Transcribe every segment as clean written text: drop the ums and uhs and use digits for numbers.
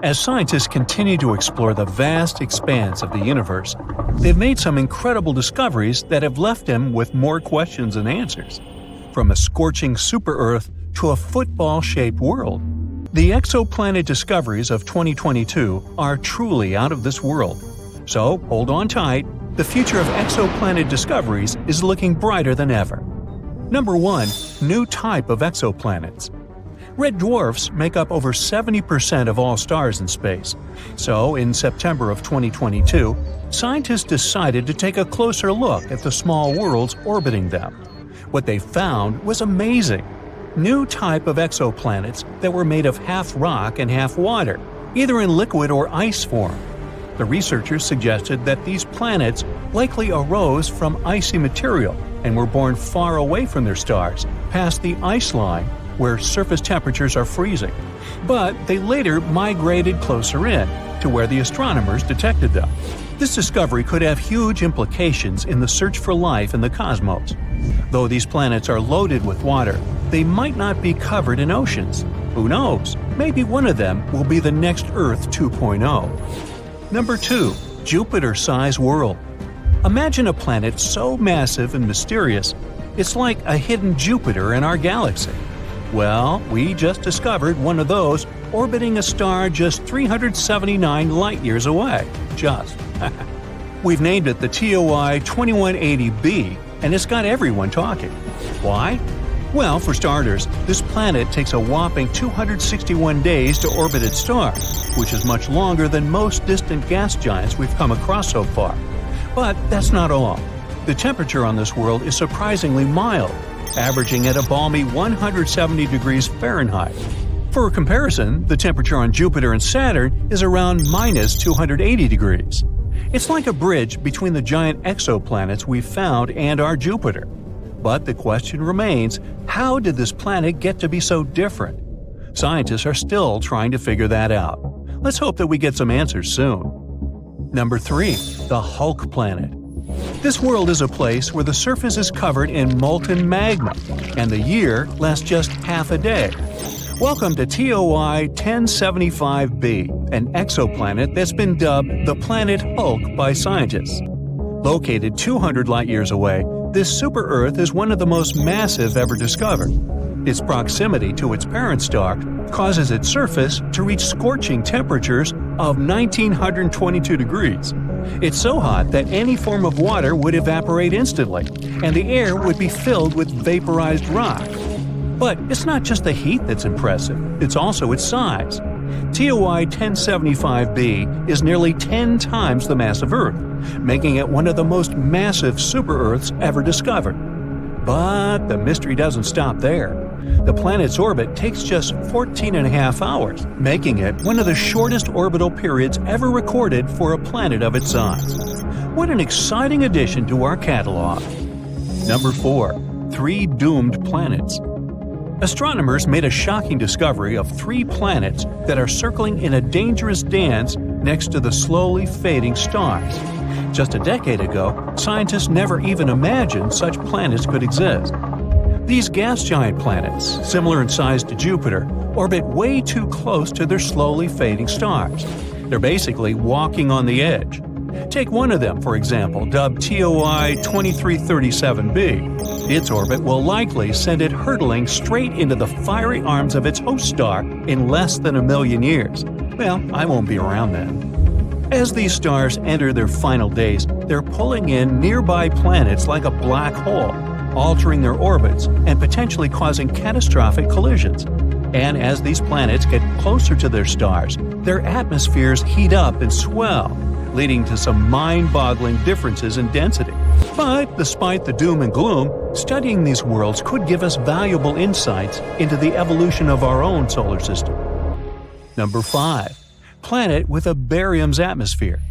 As scientists continue to explore the vast expanse of the universe, they've made some incredible discoveries that have left them with more questions than answers. From a scorching super-Earth to a football-shaped world, the exoplanet discoveries of 2022 are truly out of this world. So hold on tight, the future of exoplanet discoveries is looking brighter than ever. Number 1. New type of exoplanets. Red dwarfs make up over 70% of all stars in space. So, in September of 2022, scientists decided to take a closer look at the small worlds orbiting them. What they found was amazing. New type of exoplanets that were made of half rock and half water, either in liquid or ice form. The researchers suggested that these planets likely arose from icy material and were born far away from their stars, past the ice line, where surface temperatures are freezing. But they later migrated closer in, to where the astronomers detected them. This discovery could have huge implications in the search for life in the cosmos. Though these planets are loaded with water, they might not be covered in oceans. Who knows? Maybe one of them will be the next Earth 2.0. Number 2. Jupiter-sized world. Imagine a planet so massive and mysterious, it's like a hidden Jupiter in our galaxy. Well, we just discovered one of those orbiting a star just 379 light-years away. Just. We've named it the TOI 2180b, and it's got everyone talking. Why? Well, for starters, this planet takes a whopping 261 days to orbit its star, which is much longer than most distant gas giants we've come across so far. But that's not all. The temperature on this world is surprisingly mild, averaging at a balmy 170 degrees Fahrenheit. For a comparison, the temperature on Jupiter and Saturn is around minus 280 degrees. It's like a bridge between the giant exoplanets we've found and our Jupiter. But the question remains, how did this planet get to be so different? Scientists are still trying to figure that out. Let's hope that we get some answers soon. Number 3. The Hulk planet. This world is a place where the surface is covered in molten magma, and the year lasts just half a day. Welcome to TOI 1075b, an exoplanet that's been dubbed the planet Hulk by scientists. Located 200 light-years away, this super-Earth is one of the most massive ever discovered. Its proximity to its parent star causes its surface to reach scorching temperatures of 1922 degrees. It's so hot that any form of water would evaporate instantly, and the air would be filled with vaporized rock. But it's not just the heat that's impressive, it's also its size. TOI 1075b is nearly 10 times the mass of Earth, making it one of the most massive super-Earths ever discovered. But the mystery doesn't stop there. The planet's orbit takes just 14.5 hours, making it one of the shortest orbital periods ever recorded for a planet of its size. What an exciting addition to our catalog! Number 4. 3 doomed planets. Astronomers made a shocking discovery of 3 planets that are circling in a dangerous dance next to the slowly fading stars. Just a decade ago, scientists never even imagined such planets could exist. These gas giant planets, similar in size to Jupiter, orbit way too close to their slowly fading stars. They're basically walking on the edge. Take one of them, for example, dubbed TOI 2337b. Its orbit will likely send it hurtling straight into the fiery arms of its host star in less than 1 million years. Well, I won't be around then. As these stars enter their final days, they're pulling in nearby planets like a black hole, altering their orbits and potentially causing catastrophic collisions. And as these planets get closer to their stars, their atmospheres heat up and swell, leading to some mind-boggling differences in density. But despite the doom and gloom, studying these worlds could give us valuable insights into the evolution of our own solar system. Number 5. Planet with a barium's atmosphere.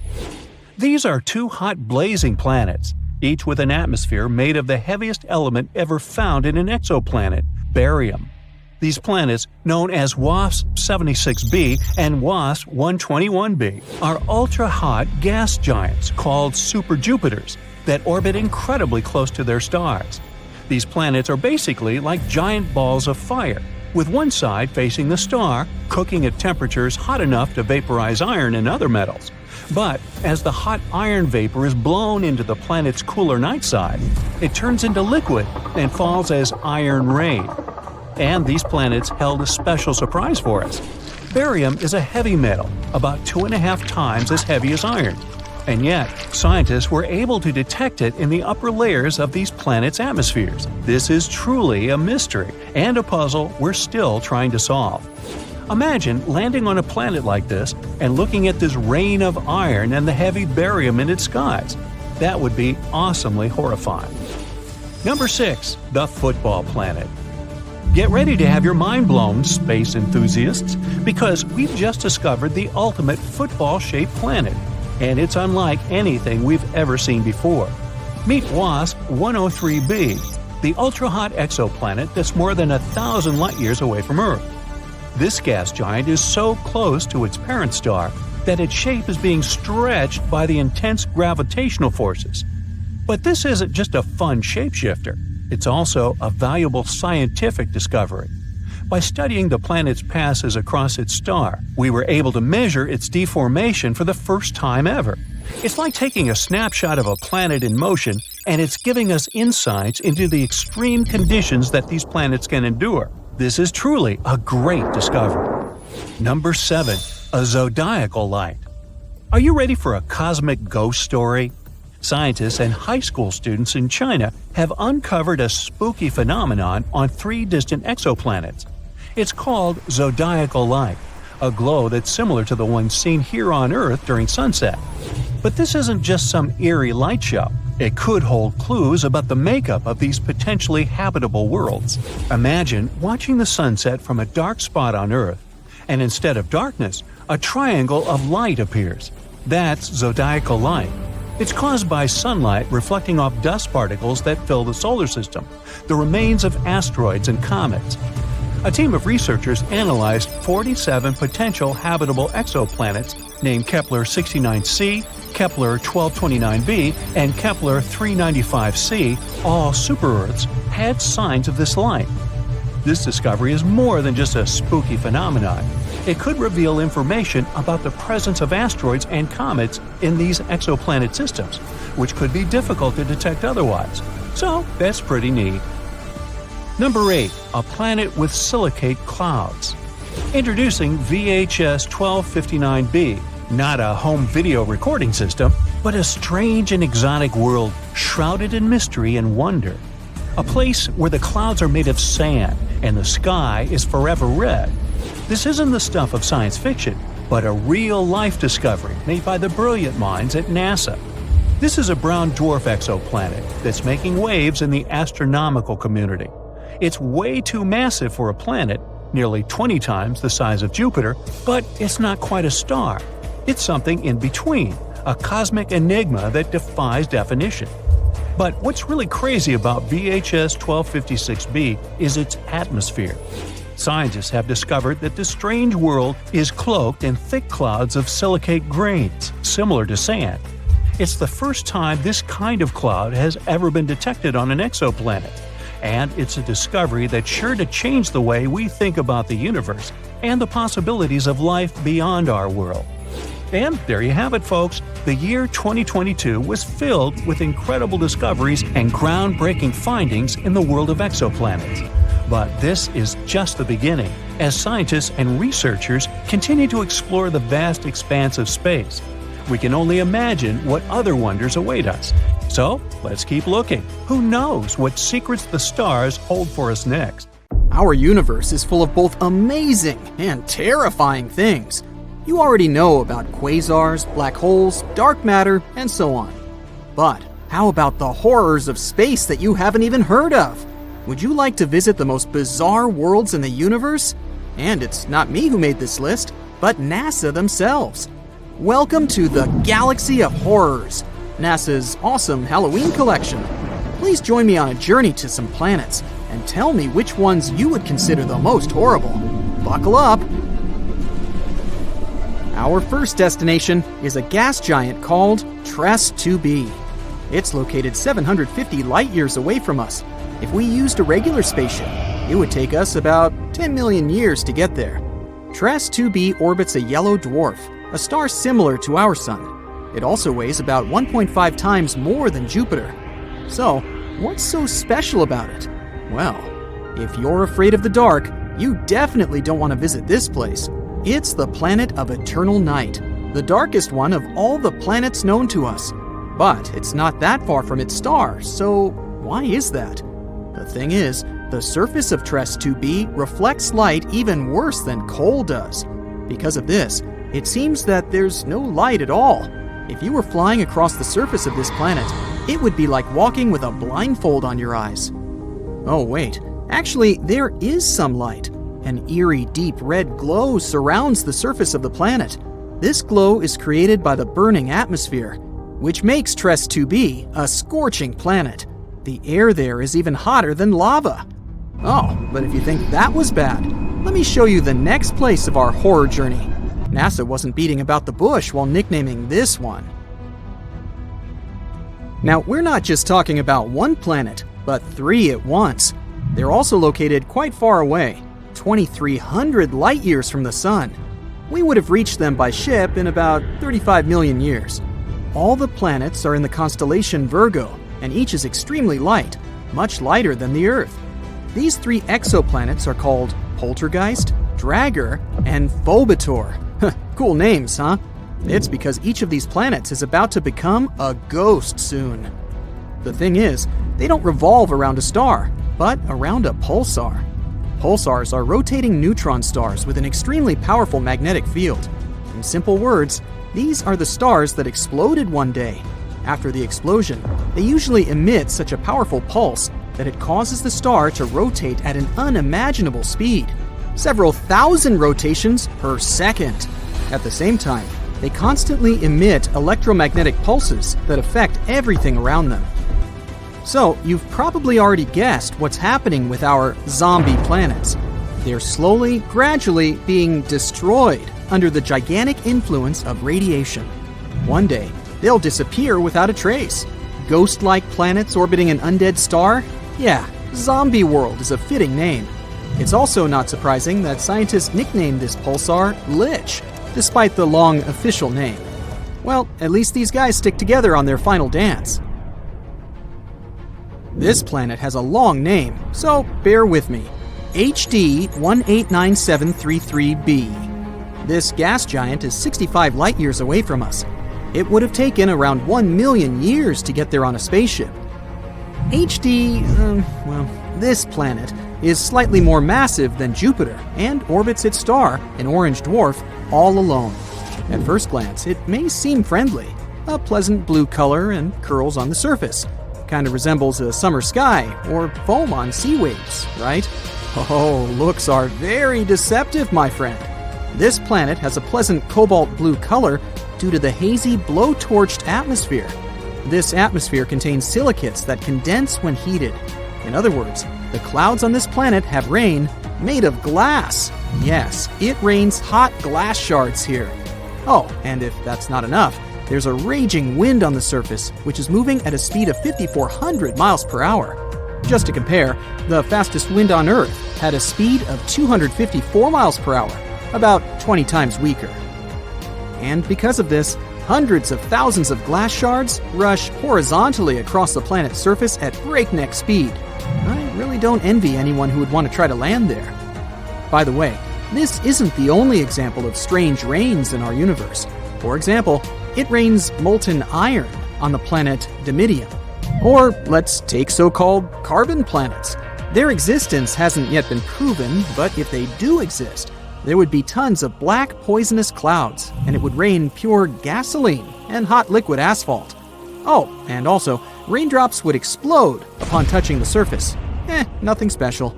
These are 2 hot blazing planets, each with an atmosphere made of the heaviest element ever found in an exoplanet, barium. These planets, known as WASP-76b and WASP-121b, are ultra-hot gas giants called super-Jupiters that orbit incredibly close to their stars. These planets are basically like giant balls of fire, with one side facing the star, cooking at temperatures hot enough to vaporize iron and other metals. But as the hot iron vapor is blown into the planet's cooler night side, it turns into liquid and falls as iron rain. And these planets held a special surprise for us. Barium is a heavy metal, about 2.5 times as heavy as iron. And yet, scientists were able to detect it in the upper layers of these planets' atmospheres. This is truly a mystery and a puzzle we're still trying to solve. Imagine landing on a planet like this and looking at this rain of iron and the heavy barium in its skies. That would be awesomely horrifying. Number 6. The Football Planet. Get ready to have your mind blown, space enthusiasts, because we've just discovered the ultimate football-shaped planet, and it's unlike anything we've ever seen before. Meet WASP 103b, the ultra-hot exoplanet that's more than 1,000 light-years away from Earth. This gas giant is so close to its parent star that its shape is being stretched by the intense gravitational forces. But this isn't just a fun shapeshifter. It's also a valuable scientific discovery. By studying the planet's passes across its star, we were able to measure its deformation for the first time ever. It's like taking a snapshot of a planet in motion, and it's giving us insights into the extreme conditions that these planets can endure. This is truly a great discovery. Number 7. A zodiacal light. Are you ready for a cosmic ghost story? Scientists and high school students in China have uncovered a spooky phenomenon on 3 distant exoplanets. It's called zodiacal light, a glow that's similar to the one seen here on Earth during sunset. But this isn't just some eerie light show. It could hold clues about the makeup of these potentially habitable worlds. Imagine watching the sunset from a dark spot on Earth, and instead of darkness, a triangle of light appears. That's zodiacal light. It's caused by sunlight reflecting off dust particles that fill the solar system, the remains of asteroids and comets. A team of researchers analyzed 47 potential habitable exoplanets named Kepler 69c, Kepler 1229b, and Kepler 395c, all super-Earths, had signs of this light. This discovery is more than just a spooky phenomenon. It could reveal information about the presence of asteroids and comets in these exoplanet systems, which could be difficult to detect otherwise. So that's pretty neat. Number 8. A planet with silicate clouds. Introducing VHS 1259b, not a home video recording system, but a strange and exotic world shrouded in mystery and wonder. A place where the clouds are made of sand and the sky is forever red. This isn't the stuff of science fiction, but a real-life discovery made by the brilliant minds at NASA. This is a brown dwarf exoplanet that's making waves in the astronomical community. It's way too massive for a planet, nearly 20 times the size of Jupiter, but it's not quite a star. It's something in between, a cosmic enigma that defies definition. But what's really crazy about VHS 1256b is its atmosphere. Scientists have discovered that this strange world is cloaked in thick clouds of silicate grains, similar to sand. It's the first time this kind of cloud has ever been detected on an exoplanet, and it's a discovery that's sure to change the way we think about the universe and the possibilities of life beyond our world. And there you have it, folks. The year 2022 was filled with incredible discoveries and groundbreaking findings in the world of exoplanets. But this is just the beginning, as scientists and researchers continue to explore the vast expanse of space. We can only imagine what other wonders await us. So, let's keep looking. Who knows what secrets the stars hold for us next? Our universe is full of both amazing and terrifying things. You already know about quasars, black holes, dark matter, and so on. But how about the horrors of space that you haven't even heard of? Would you like to visit the most bizarre worlds in the universe? And it's not me who made this list, but NASA themselves. Welcome to the Galaxy of Horrors, NASA's awesome Halloween collection. Please join me on a journey to some planets and tell me which ones you would consider the most horrible. Buckle up! Our first destination is a gas giant called TRES 2b. It's located 750 light-years away from us. If we used a regular spaceship, it would take us about 10 million years to get there. TRES-2b orbits a yellow dwarf, a star similar to our Sun. It also weighs about 1.5 times more than Jupiter. So, what's so special about it? Well, if you're afraid of the dark, you definitely don't want to visit this place. It's the planet of eternal night, the darkest one of all the planets known to us. But it's not that far from its star, so why is that? The thing is, the surface of TRES-2b reflects light even worse than coal does. Because of this, it seems that there's no light at all. If you were flying across the surface of this planet, it would be like walking with a blindfold on your eyes. Oh wait, actually there is some light. An eerie deep red glow surrounds the surface of the planet. This glow is created by the burning atmosphere, which makes TRES-2b a scorching planet. The air there is even hotter than lava. Oh, but if you think that was bad, let me show you the next place of our horror journey. NASA wasn't beating about the bush while nicknaming this one. Now, we're not just talking about one planet, but 3 at once. They're also located quite far away, 2,300 light years from the Sun. We would have reached them by ship in about 35 million years. All the planets are in the constellation Virgo, and each is extremely light, much lighter than the Earth. These 3 exoplanets are called Poltergeist, Dragger, and Phobator. Cool names, huh? It's because each of these planets is about to become a ghost soon. The thing is, they don't revolve around a star, but around a pulsar. Pulsars are rotating neutron stars with an extremely powerful magnetic field. In simple words, these are the stars that exploded one day. After the explosion, they usually emit such a powerful pulse that it causes the star to rotate at an unimaginable speed, several thousand rotations per second. At the same time, they constantly emit electromagnetic pulses that affect everything around them. So, you've probably already guessed what's happening with our zombie planets. They're slowly, gradually being destroyed under the gigantic influence of radiation. One day, they'll disappear without a trace. Ghost-like planets orbiting an undead star? Yeah, Zombie World is a fitting name. It's also not surprising that scientists nicknamed this pulsar Lich, despite the long official name. Well, at least these guys stick together on their final dance. This planet has a long name, so bear with me. HD 189733b. This gas giant is 65 light-years away from us. It would have taken around 1 million years to get there on a spaceship. This planet is slightly more massive than Jupiter and orbits its star, an orange dwarf, all alone. At first glance, it may seem friendly. A pleasant blue color and curls on the surface. Kind of resembles a summer sky or foam on sea waves, right? Oh, looks are very deceptive, my friend. This planet has a pleasant cobalt blue color due to the hazy blow-torched atmosphere. This atmosphere contains silicates that condense when heated. In other words, the clouds on this planet have rain made of glass. Yes, it rains hot glass shards here. Oh, and if that's not enough, there's a raging wind on the surface, which is moving at a speed of 5,400 miles per hour. Just to compare, the fastest wind on Earth had a speed of 254 miles per hour, about 20 times weaker. And because of this, hundreds of thousands of glass shards rush horizontally across the planet's surface at breakneck speed. I really don't envy anyone who would want to try to land there. By the way, this isn't the only example of strange rains in our universe. For example, it rains molten iron on the planet Dimidium. Or let's take so-called carbon planets. Their existence hasn't yet been proven, but if they do exist, there would be tons of black poisonous clouds, and it would rain pure gasoline and hot liquid asphalt. Oh, and also, raindrops would explode upon touching the surface. Nothing special.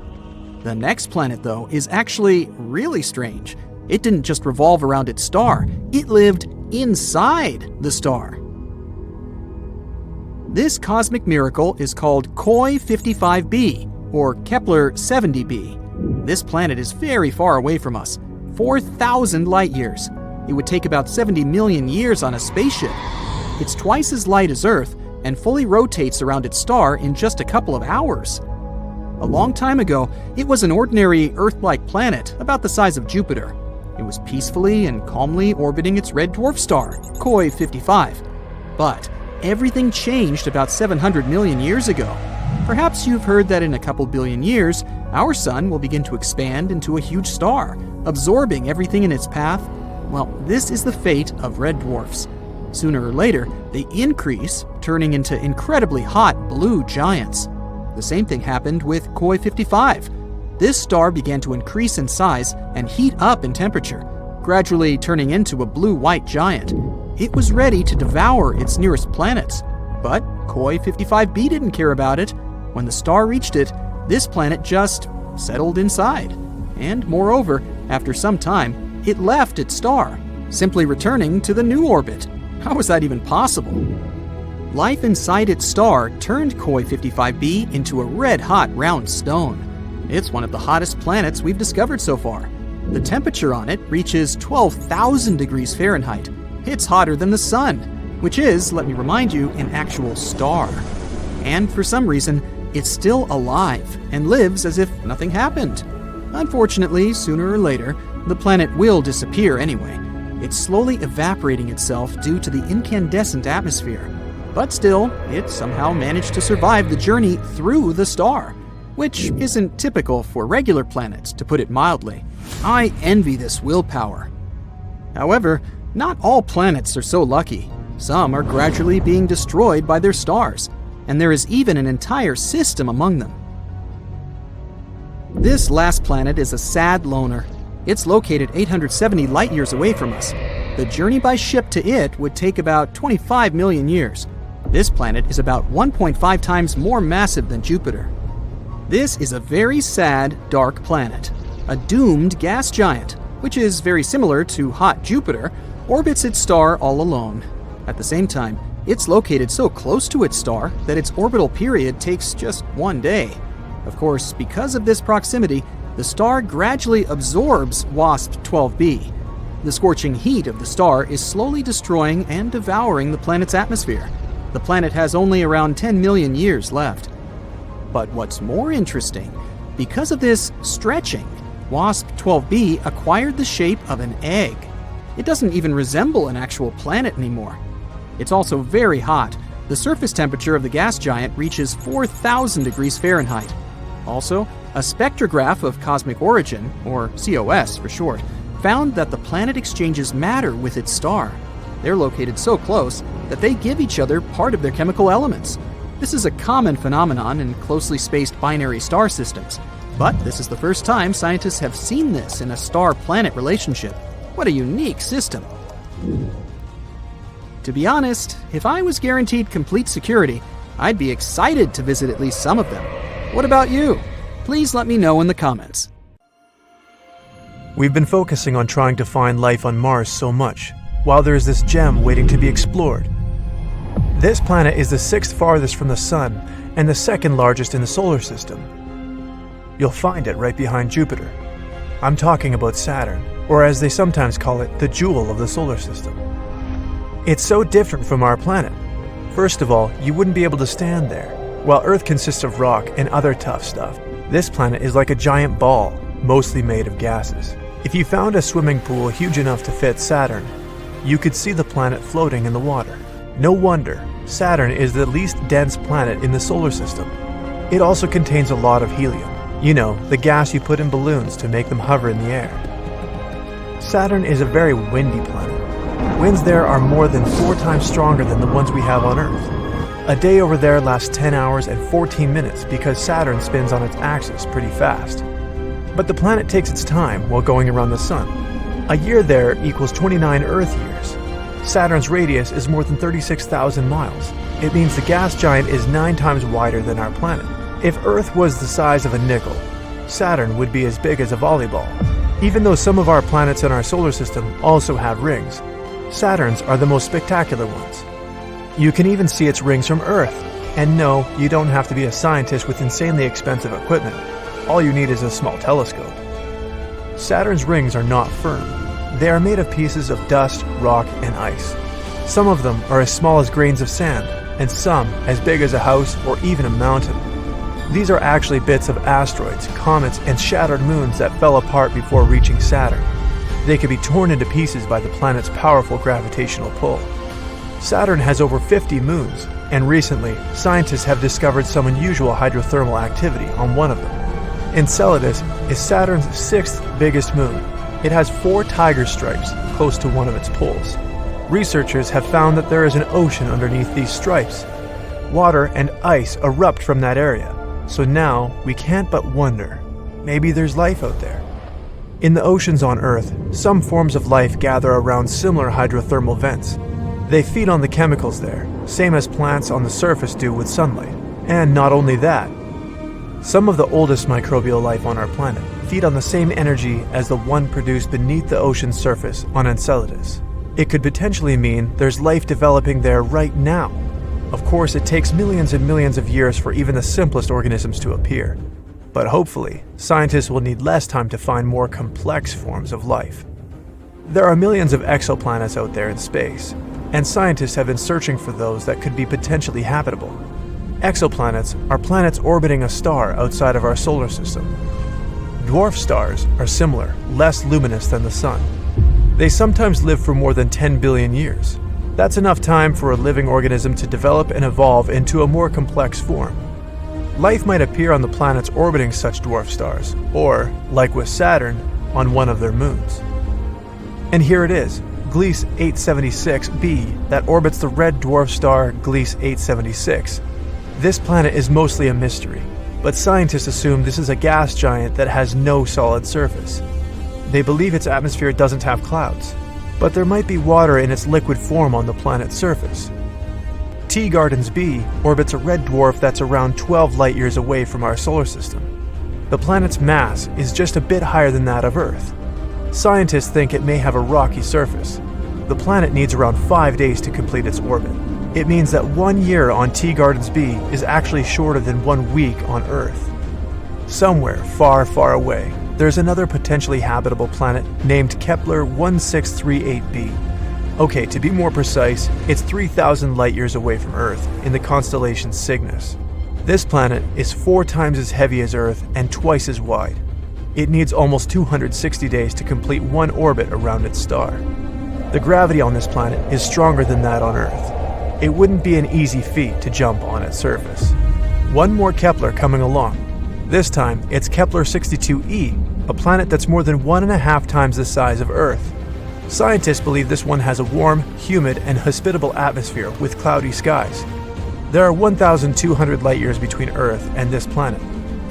The next planet, though, is actually really strange. It didn't just revolve around its star, it lived inside the star. This cosmic miracle is called Koi 55b, or Kepler 70b. This planet is very far away from us, 4,000 light-years. It would take about 70 million years on a spaceship. It's twice as light as Earth and fully rotates around its star in just a couple of hours. A long time ago, it was an ordinary Earth-like planet about the size of Jupiter. It was peacefully and calmly orbiting its red dwarf star, Koi 55. But everything changed about 700 million years ago. Perhaps you've heard that in a couple billion years, our sun will begin to expand into a huge star, absorbing everything in its path. Well, this is the fate of red dwarfs. Sooner or later, they increase, turning into incredibly hot blue giants. The same thing happened with Koi 55. This star began to increase in size and heat up in temperature, gradually turning into a blue-white giant. It was ready to devour its nearest planets, but Koi 55b didn't care about it. When the star reached it, this planet just settled inside. And moreover, after some time, it left its star, simply returning to the new orbit. How was that even possible? Life inside its star turned Koi 55b into a red-hot round stone. It's one of the hottest planets we've discovered so far. The temperature on it reaches 12,000 degrees Fahrenheit. It's hotter than the sun, which is, let me remind you, an actual star. And for some reason, it's still alive and lives as if nothing happened. Unfortunately, sooner or later, the planet will disappear anyway. It's slowly evaporating itself due to the incandescent atmosphere. But still, it somehow managed to survive the journey through the star, which isn't typical for regular planets, to put it mildly. I envy this willpower. However, not all planets are so lucky. Some are gradually being destroyed by their stars, and there is even an entire system among them. This last planet is a sad loner. It's located 870 light-years away from us. The journey by ship to it would take about 25 million years. This planet is about 1.5 times more massive than Jupiter. This is a very sad, dark planet. A doomed gas giant, which is very similar to hot Jupiter, orbits its star all alone. At the same time, it's located so close to its star that its orbital period takes just one day. Of course, because of this proximity, the star gradually absorbs WASP-12b. The scorching heat of the star is slowly destroying and devouring the planet's atmosphere. The planet has only around 10 million years left. But what's more interesting, because of this stretching, WASP-12b acquired the shape of an egg. It doesn't even resemble an actual planet anymore. It's also very hot. The surface temperature of the gas giant reaches 4,000 degrees Fahrenheit. Also, a spectrograph of cosmic origin, or COS for short, found that the planet exchanges matter with its star. They're located so close that they give each other part of their chemical elements. This is a common phenomenon in closely spaced binary star systems, but this is the first time scientists have seen this in a star-planet relationship. What a unique system. To be honest, if I was guaranteed complete security, I'd be excited to visit at least some of them. What about you? Please let me know in the comments. We've been focusing on trying to find life on Mars so much, while there is this gem waiting to be explored. This planet is the 6th farthest from the Sun and the 2nd largest in the solar system. You'll find it right behind Jupiter. I'm talking about Saturn, or as they sometimes call it, the jewel of the solar system. It's so different from our planet. First of all, you wouldn't be able to stand there. While Earth consists of rock and other tough stuff, this planet is like a giant ball, mostly made of gases. If you found a swimming pool huge enough to fit Saturn, you could see the planet floating in the water. No wonder, Saturn is the least dense planet in the solar system. It also contains a lot of helium. You know, the gas you put in balloons to make them hover in the air. Saturn is a very windy planet. Winds there are more than 4 times stronger than the ones we have on Earth. A day over there lasts 10 hours and 14 minutes because Saturn spins on its axis pretty fast. But the planet takes its time while going around the Sun. A year there equals 29 Earth years. Saturn's radius is more than 36,000 miles. It means the gas giant is 9 times wider than our planet. If Earth was the size of a nickel, Saturn would be as big as a volleyball. Even though some of our planets in our solar system also have rings, Saturn's are the most spectacular ones. You can even see its rings from Earth. And no, you don't have to be a scientist with insanely expensive equipment. All you need is a small telescope. Saturn's rings are not firm. They are made of pieces of dust, rock, and ice. Some of them are as small as grains of sand, and some as big as a house or even a mountain. These are actually bits of asteroids, comets, and shattered moons that fell apart before reaching Saturn. They could be torn into pieces by the planet's powerful gravitational pull. Saturn has over 50 moons, and recently, scientists have discovered some unusual hydrothermal activity on one of them. Enceladus is Saturn's 6th biggest moon. It has 4 tiger stripes close to one of its poles. Researchers have found that there is an ocean underneath these stripes. Water and ice erupt from that area, so now we can't but wonder, maybe there's life out there. In the oceans on Earth, some forms of life gather around similar hydrothermal vents. They feed on the chemicals there, same as plants on the surface do with sunlight. And not only that, some of the oldest microbial life on our planet feed on the same energy as the one produced beneath the ocean's surface on Enceladus. It could potentially mean there's life developing there right now. Of course, it takes millions and millions of years for even the simplest organisms to appear. But hopefully, scientists will need less time to find more complex forms of life. There are millions of exoplanets out there in space, and scientists have been searching for those that could be potentially habitable. Exoplanets are planets orbiting a star outside of our solar system. Dwarf stars are similar, less luminous than the Sun. They sometimes live for more than 10 billion years. That's enough time for a living organism to develop and evolve into a more complex form. Life might appear on the planets orbiting such dwarf stars, or, like with Saturn, on one of their moons. And here it is, Gliese 876b, that orbits the red dwarf star Gliese 876. This planet is mostly a mystery, but scientists assume this is a gas giant that has no solid surface. They believe its atmosphere doesn't have clouds, but there might be water in its liquid form on the planet's surface. T-Gardens b orbits a red dwarf that's around 12 light-years away from our solar system. The planet's mass is just a bit higher than that of Earth. Scientists think it may have a rocky surface. The planet needs around 5 days to complete its orbit. It means that 1 year on T-Gardens b is actually shorter than 1 week on Earth. Somewhere far, far away, there's another potentially habitable planet named Kepler 1638b. Okay, to be more precise, it's 3,000 light-years away from Earth in the constellation Cygnus. This planet is 4 times as heavy as Earth and twice as wide. It needs almost 260 days to complete 1 orbit around its star. The gravity on this planet is stronger than that on Earth. It wouldn't be an easy feat to jump on its surface. One more Kepler coming along. This time, it's Kepler 62e, a planet that's more than 1.5 times the size of Earth. Scientists believe this one has a warm, humid, and hospitable atmosphere with cloudy skies. There are 1,200 light-years between Earth and this planet.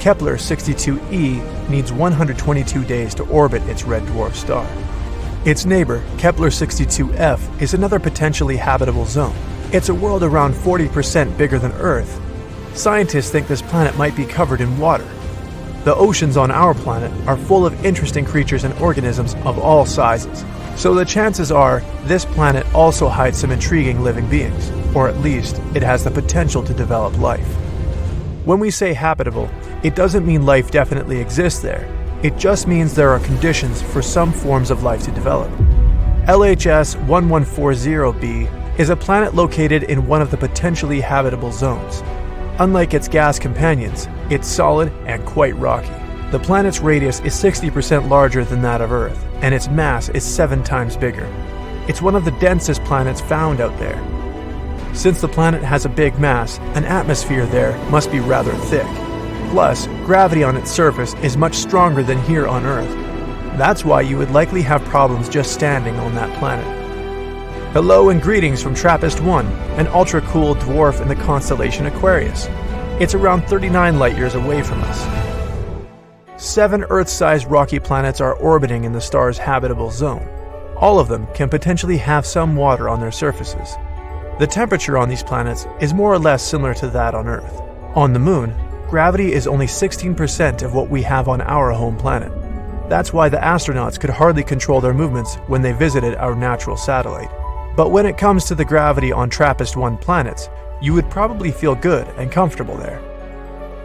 Kepler 62e needs 122 days to orbit its red dwarf star. Its neighbor, Kepler 62f, is another potentially habitable zone. It's a world around 40% bigger than Earth. Scientists think this planet might be covered in water. The oceans on our planet are full of interesting creatures and organisms of all sizes, so the chances are this planet also hides some intriguing living beings, or at least it has the potential to develop life. When we say habitable, it doesn't mean life definitely exists there. It just means there are conditions for some forms of life to develop. LHS 1140b is a planet located in one of the potentially habitable zones. Unlike its gas companions, it's solid and quite rocky. The planet's radius is 60% larger than that of Earth, and its mass is 7 times bigger. It's one of the densest planets found out there. Since the planet has a big mass, an atmosphere there must be rather thick. Plus, gravity on its surface is much stronger than here on Earth. That's why you would likely have problems just standing on that planet. Hello and greetings from TRAPPIST-1, an ultra-cool dwarf in the constellation Aquarius. It's around 39 light-years away from us. 7 Earth-sized rocky planets are orbiting in the star's habitable zone. All of them can potentially have some water on their surfaces. The temperature on these planets is more or less similar to that on Earth. On the Moon, gravity is only 16% of what we have on our home planet. That's why the astronauts could hardly control their movements when they visited our natural satellite. But when it comes to the gravity on TRAPPIST-1 planets, you would probably feel good and comfortable there.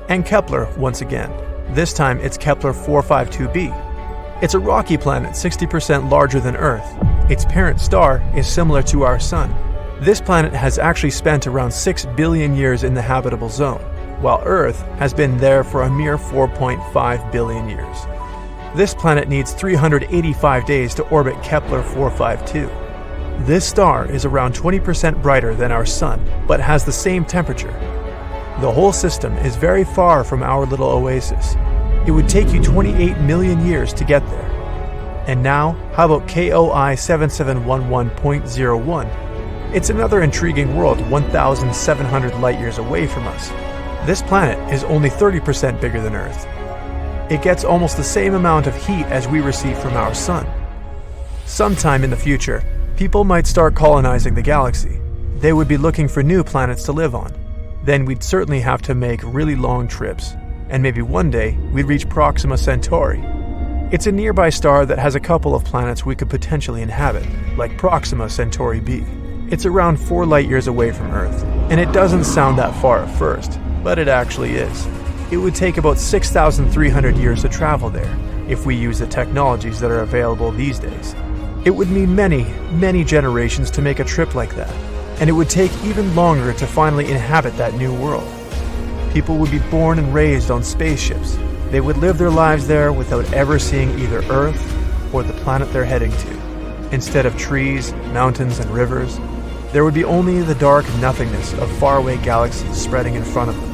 And Kepler, once again. This time it's Kepler 452b. It's a rocky planet 60% larger than Earth. Its parent star is similar to our Sun. This planet has actually spent around 6 billion years in the habitable zone. while Earth has been there for a mere 4.5 billion years. This planet needs 385 days to orbit Kepler 452. This star is around 20% brighter than our Sun, but has the same temperature. The whole system is very far from our little oasis. It would take you 28 million years to get there. And now, how about KOI 7711.01? It's another intriguing world 1,700 light-years away from us. This planet is only 30% bigger than Earth. It gets almost the same amount of heat as we receive from our Sun. Sometime in the future, people might start colonizing the galaxy. They would be looking for new planets to live on. Then we'd certainly have to make really long trips, and maybe one day we'd reach Proxima Centauri. It's a nearby star that has a couple of planets we could potentially inhabit, like Proxima Centauri b. It's around 4 light-years away from Earth, and it doesn't sound that far at first, but it actually is. It would take about 6,300 years to travel there, if we use the technologies that are available these days. It would need many, many generations to make a trip like that, and it would take even longer to finally inhabit that new world. People would be born and raised on spaceships. They would live their lives there without ever seeing either Earth or the planet they're heading to. Instead of trees, mountains, and rivers, there would be only the dark nothingness of faraway galaxies spreading in front of them.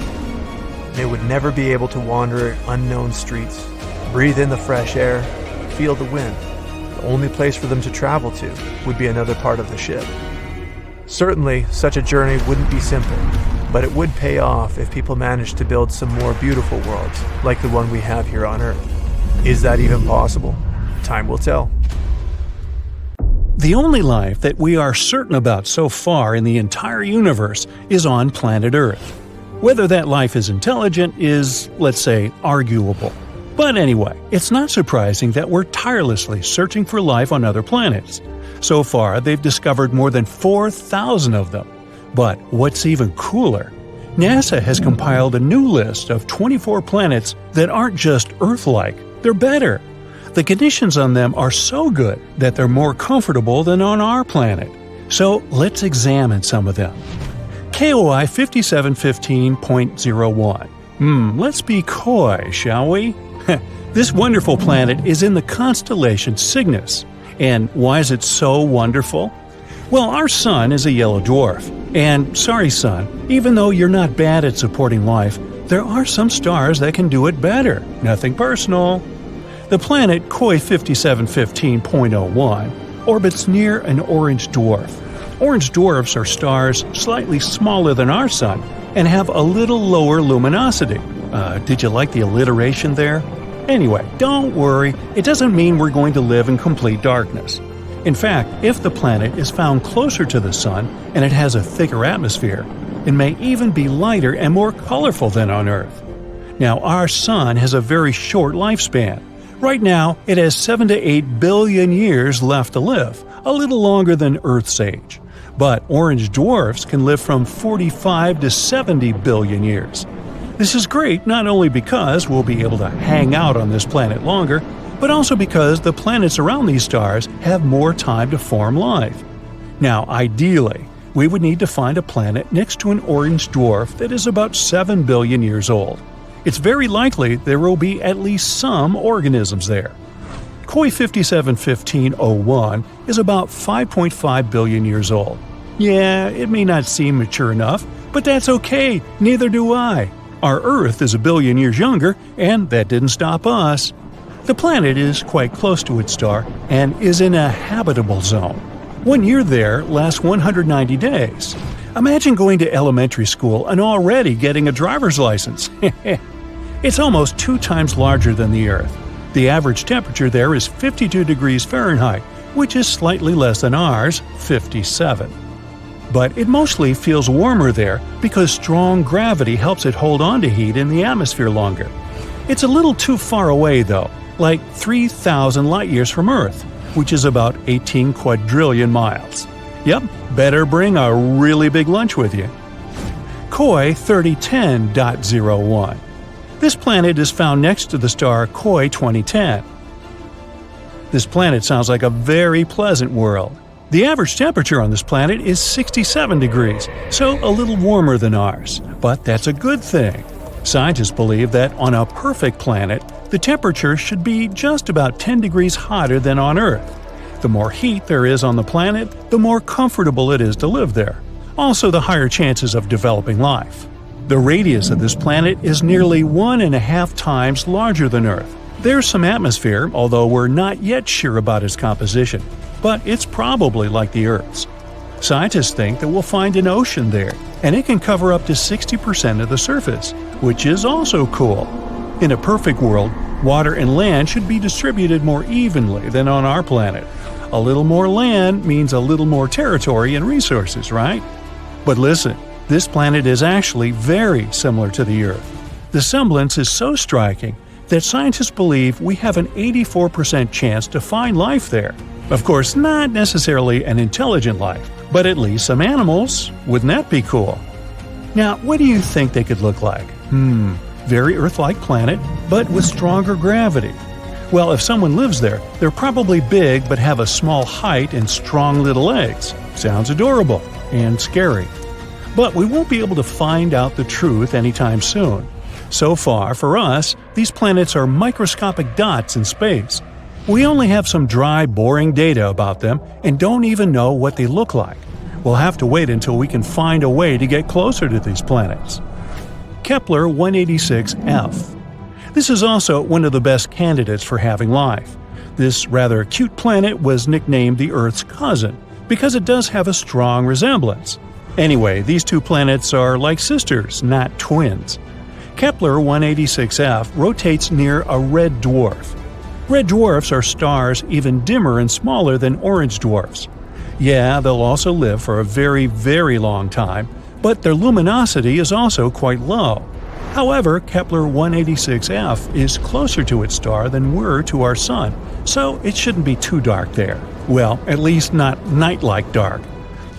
They would never be able to wander unknown streets, breathe in the fresh air, feel the wind. The only place for them to travel to would be another part of the ship. Certainly, such a journey wouldn't be simple, but it would pay off if people managed to build some more beautiful worlds, like the one we have here on Earth. Is that even possible? Time will tell. The only life that we are certain about so far in the entire universe is on planet Earth. Whether that life is intelligent is, let's say, arguable. But anyway, it's not surprising that we're tirelessly searching for life on other planets. So far, they've discovered more than 4,000 of them. But what's even cooler, NASA has compiled a new list of 24 planets that aren't just Earth-like, they're better. The conditions on them are so good that they're more comfortable than on our planet. So let's examine some of them. KOI 5715.01. Let's be coy, shall we? This wonderful planet is in the constellation Cygnus. And why is it so wonderful? Well, our Sun is a yellow dwarf. And sorry, Sun, even though you're not bad at supporting life, there are some stars that can do it better. Nothing personal. The planet KOI 5715.01 orbits near an orange dwarf. Orange dwarfs are stars slightly smaller than our Sun and have a little lower luminosity. Did you like the alliteration there? Anyway, don't worry, it doesn't mean we're going to live in complete darkness. In fact, if the planet is found closer to the Sun and it has a thicker atmosphere, it may even be lighter and more colorful than on Earth. Now, our Sun has a very short lifespan. Right now, it has 7 to 8 billion years left to live, a little longer than Earth's age. But orange dwarfs can live from 45 to 70 billion years. This is great not only because we'll be able to hang out on this planet longer, but also because the planets around these stars have more time to form life. Now, ideally, we would need to find a planet next to an orange dwarf that is about 7 billion years old. It's very likely there will be at least some organisms there. KOI 5715.01 is about 5.5 billion years old. Yeah, it may not seem mature enough, but that's okay, neither do I. Our Earth is a billion years younger, and that didn't stop us. The planet is quite close to its star and is in a habitable zone. 1 year there lasts 190 days. Imagine going to elementary school and already getting a driver's license. It's almost 2 times larger than the Earth. The average temperature there is 52 degrees Fahrenheit, which is slightly less than ours, 57. But it mostly feels warmer there because strong gravity helps it hold on to heat in the atmosphere longer. It's a little too far away though, like 3,000 light-years from Earth, which is about 18 quadrillion miles. Yep, better bring a really big lunch with you. KOI 3010.01. This planet is found next to the star KOI 2010. This planet sounds like a very pleasant world. The average temperature on this planet is 67 degrees, so a little warmer than ours, but that's a good thing. Scientists believe that on a perfect planet, the temperature should be just about 10 degrees hotter than on Earth. The more heat there is on the planet, the more comfortable it is to live there. Also, the higher chances of developing life. The radius of this planet is nearly 1.5 times larger than Earth. There's some atmosphere, although we're not yet sure about its composition, but it's probably like the Earth's. Scientists think that we'll find an ocean there, and it can cover up to 60% of the surface, which is also cool. In a perfect world, water and land should be distributed more evenly than on our planet. A little more land means a little more territory and resources, right? But listen, this planet is actually very similar to the Earth. The semblance is so striking that scientists believe we have an 84% chance to find life there. Of course, not necessarily an intelligent life, but at least some animals. Wouldn't that be cool? Now, what do you think they could look like? Very Earth-like planet, but with stronger gravity. Well, if someone lives there, they're probably big but have a small height and strong little legs. Sounds adorable and scary. But we won't be able to find out the truth anytime soon. So far, for us, these planets are microscopic dots in space. We only have some dry, boring data about them and don't even know what they look like. We'll have to wait until we can find a way to get closer to these planets. Kepler 186f. This is also one of the best candidates for having life. This rather cute planet was nicknamed the Earth's cousin because it does have a strong resemblance. Anyway, these two planets are like sisters, not twins. Kepler 186f rotates near a red dwarf. Red dwarfs are stars even dimmer and smaller than orange dwarfs. Yeah, they'll also live for a very, very long time, but their luminosity is also quite low. However, Kepler 186f is closer to its star than we're to our Sun, so it shouldn't be too dark there. Well, at least not night-like dark.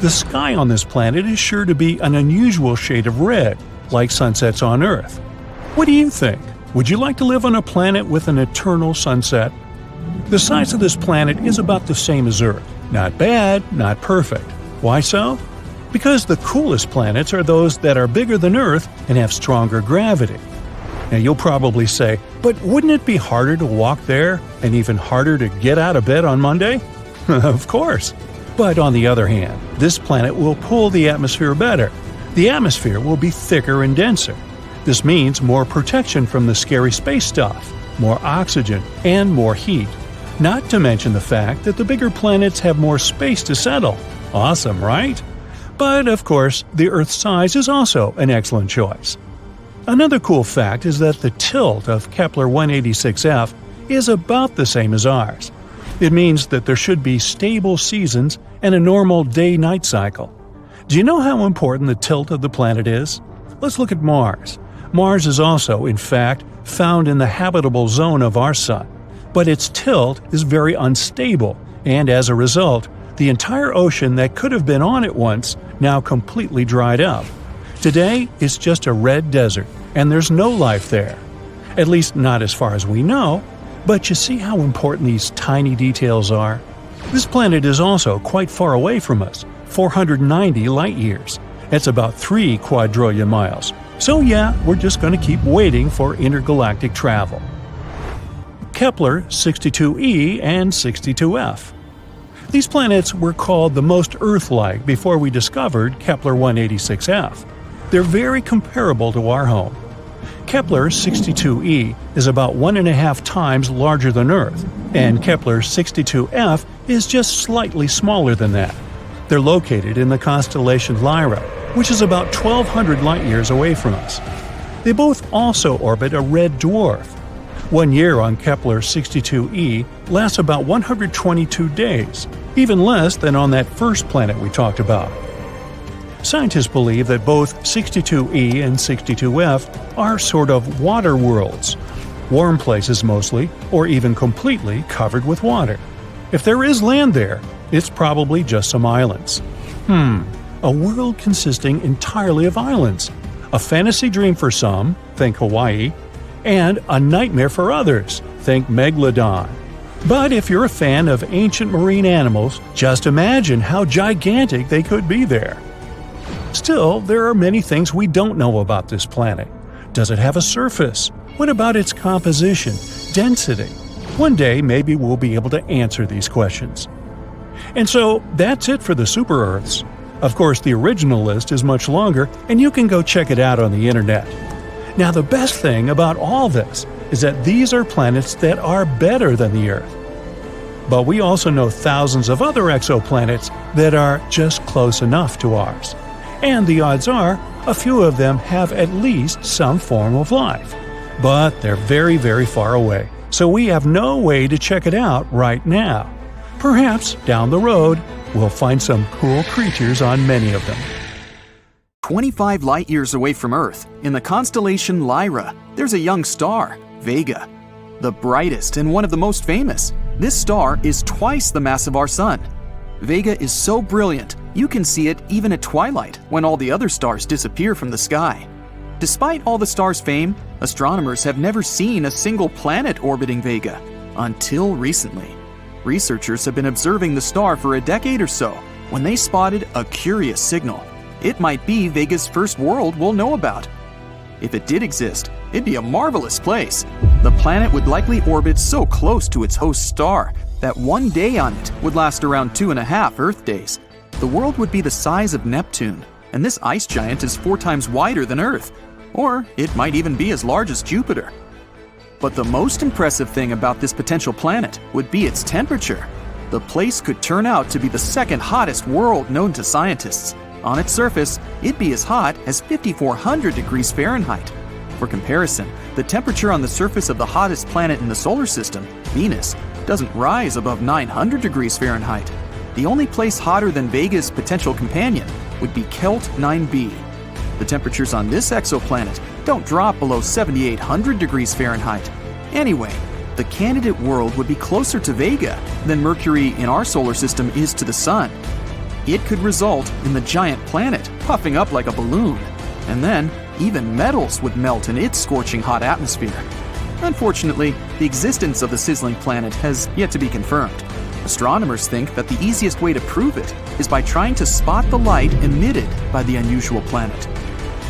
The sky on this planet is sure to be an unusual shade of red, like sunsets on Earth. What do you think? Would you like to live on a planet with an eternal sunset? The size of this planet is about the same as Earth. Not bad, not perfect. Why so? Because the coolest planets are those that are bigger than Earth and have stronger gravity. Now you'll probably say, but wouldn't it be harder to walk there and even harder to get out of bed on Monday? Of course. But on the other hand, this planet will pull the atmosphere better. The atmosphere will be thicker and denser. This means more protection from the scary space stuff, more oxygen, and more heat. Not to mention the fact that the bigger planets have more space to settle. Awesome, right? But, of course, the Earth's size is also an excellent choice. Another cool fact is that the tilt of Kepler 186f is about the same as ours. It means that there should be stable seasons and a normal day-night cycle. Do you know how important the tilt of the planet is? Let's look at Mars. Mars is also, in fact, found in the habitable zone of our Sun, but its tilt is very unstable, and as a result, the entire ocean that could have been on it once now completely dried up. Today, it's just a red desert, and there's no life there. At least not as far as we know, but you see how important these tiny details are? This planet is also quite far away from us, 490 light-years. That's about 3 quadrillion miles. So yeah, we're just going to keep waiting for intergalactic travel. Kepler 62e and 62f. These planets were called the most Earth-like before we discovered Kepler 186f. They're very comparable to our home. Kepler 62e is about 1.5 times larger than Earth, and Kepler 62f is just slightly smaller than that. They're located in the constellation Lyra, which is about 1,200 light-years away from us. They both also orbit a red dwarf. 1 year on Kepler 62e lasts about 122 days, even less than on that first planet we talked about. Scientists believe that both 62e and 62f are sort of water worlds, warm places mostly, or even completely covered with water. If there is land there, it's probably just some islands. A world consisting entirely of islands. A fantasy dream for some, think Hawaii, and a nightmare for others, think Megalodon. But if you're a fan of ancient marine animals, just imagine how gigantic they could be there. Still, there are many things we don't know about this planet. Does it have a surface? What about its composition, density? One day, maybe we'll be able to answer these questions. And so, that's it for the super-Earths. Of course, the original list is much longer, and you can go check it out on the internet. Now, the best thing about all this is that these are planets that are better than the Earth. But we also know thousands of other exoplanets that are just close enough to ours. And the odds are, a few of them have at least some form of life. But they're very, very far away, so we have no way to check it out right now. Perhaps, down the road, we'll find some cool creatures on many of them. 25 light-years away from Earth, in the constellation Lyra, there's a young star, Vega. The brightest and one of the most famous, this star is twice the mass of our Sun. Vega is so brilliant, you can see it even at twilight when all the other stars disappear from the sky. Despite all the star's fame, astronomers have never seen a single planet orbiting Vega, until recently. Researchers have been observing the star for a decade or so when they spotted a curious signal. It might be Vega's first world we'll know about. If it did exist, it'd be a marvelous place. The planet would likely orbit so close to its host star that one day on it would last around 2.5 Earth days. The world would be the size of Neptune, and this ice giant is 4 times wider than Earth. Or it might even be as large as Jupiter. But the most impressive thing about this potential planet would be its temperature. The place could turn out to be the second hottest world known to scientists. On its surface, it'd be as hot as 5,400 degrees Fahrenheit. For comparison, the temperature on the surface of the hottest planet in the solar system, Venus, doesn't rise above 900 degrees Fahrenheit. The only place hotter than Vega's potential companion would be Kelt 9b. The temperatures on this exoplanet don't drop below 7,800 degrees Fahrenheit. Anyway, the candidate world would be closer to Vega than Mercury in our solar system is to the Sun. It could result in the giant planet puffing up like a balloon, and then even metals would melt in its scorching hot atmosphere. Unfortunately, the existence of the sizzling planet has yet to be confirmed. Astronomers think that the easiest way to prove it is by trying to spot the light emitted by the unusual planet.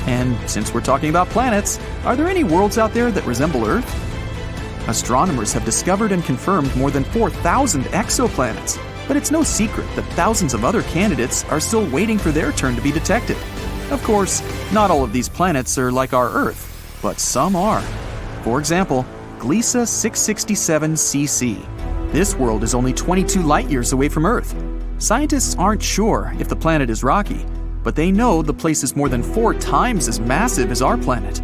And since we're talking about planets, are there any worlds out there that resemble Earth? Astronomers have discovered and confirmed more than 4,000 exoplanets, but it's no secret that thousands of other candidates are still waiting for their turn to be detected. Of course, not all of these planets are like our Earth, but some are. For example, Gliese 667 cc. This world is only 22 light-years away from Earth. Scientists aren't sure if the planet is rocky, but they know the place is more than 4 times as massive as our planet.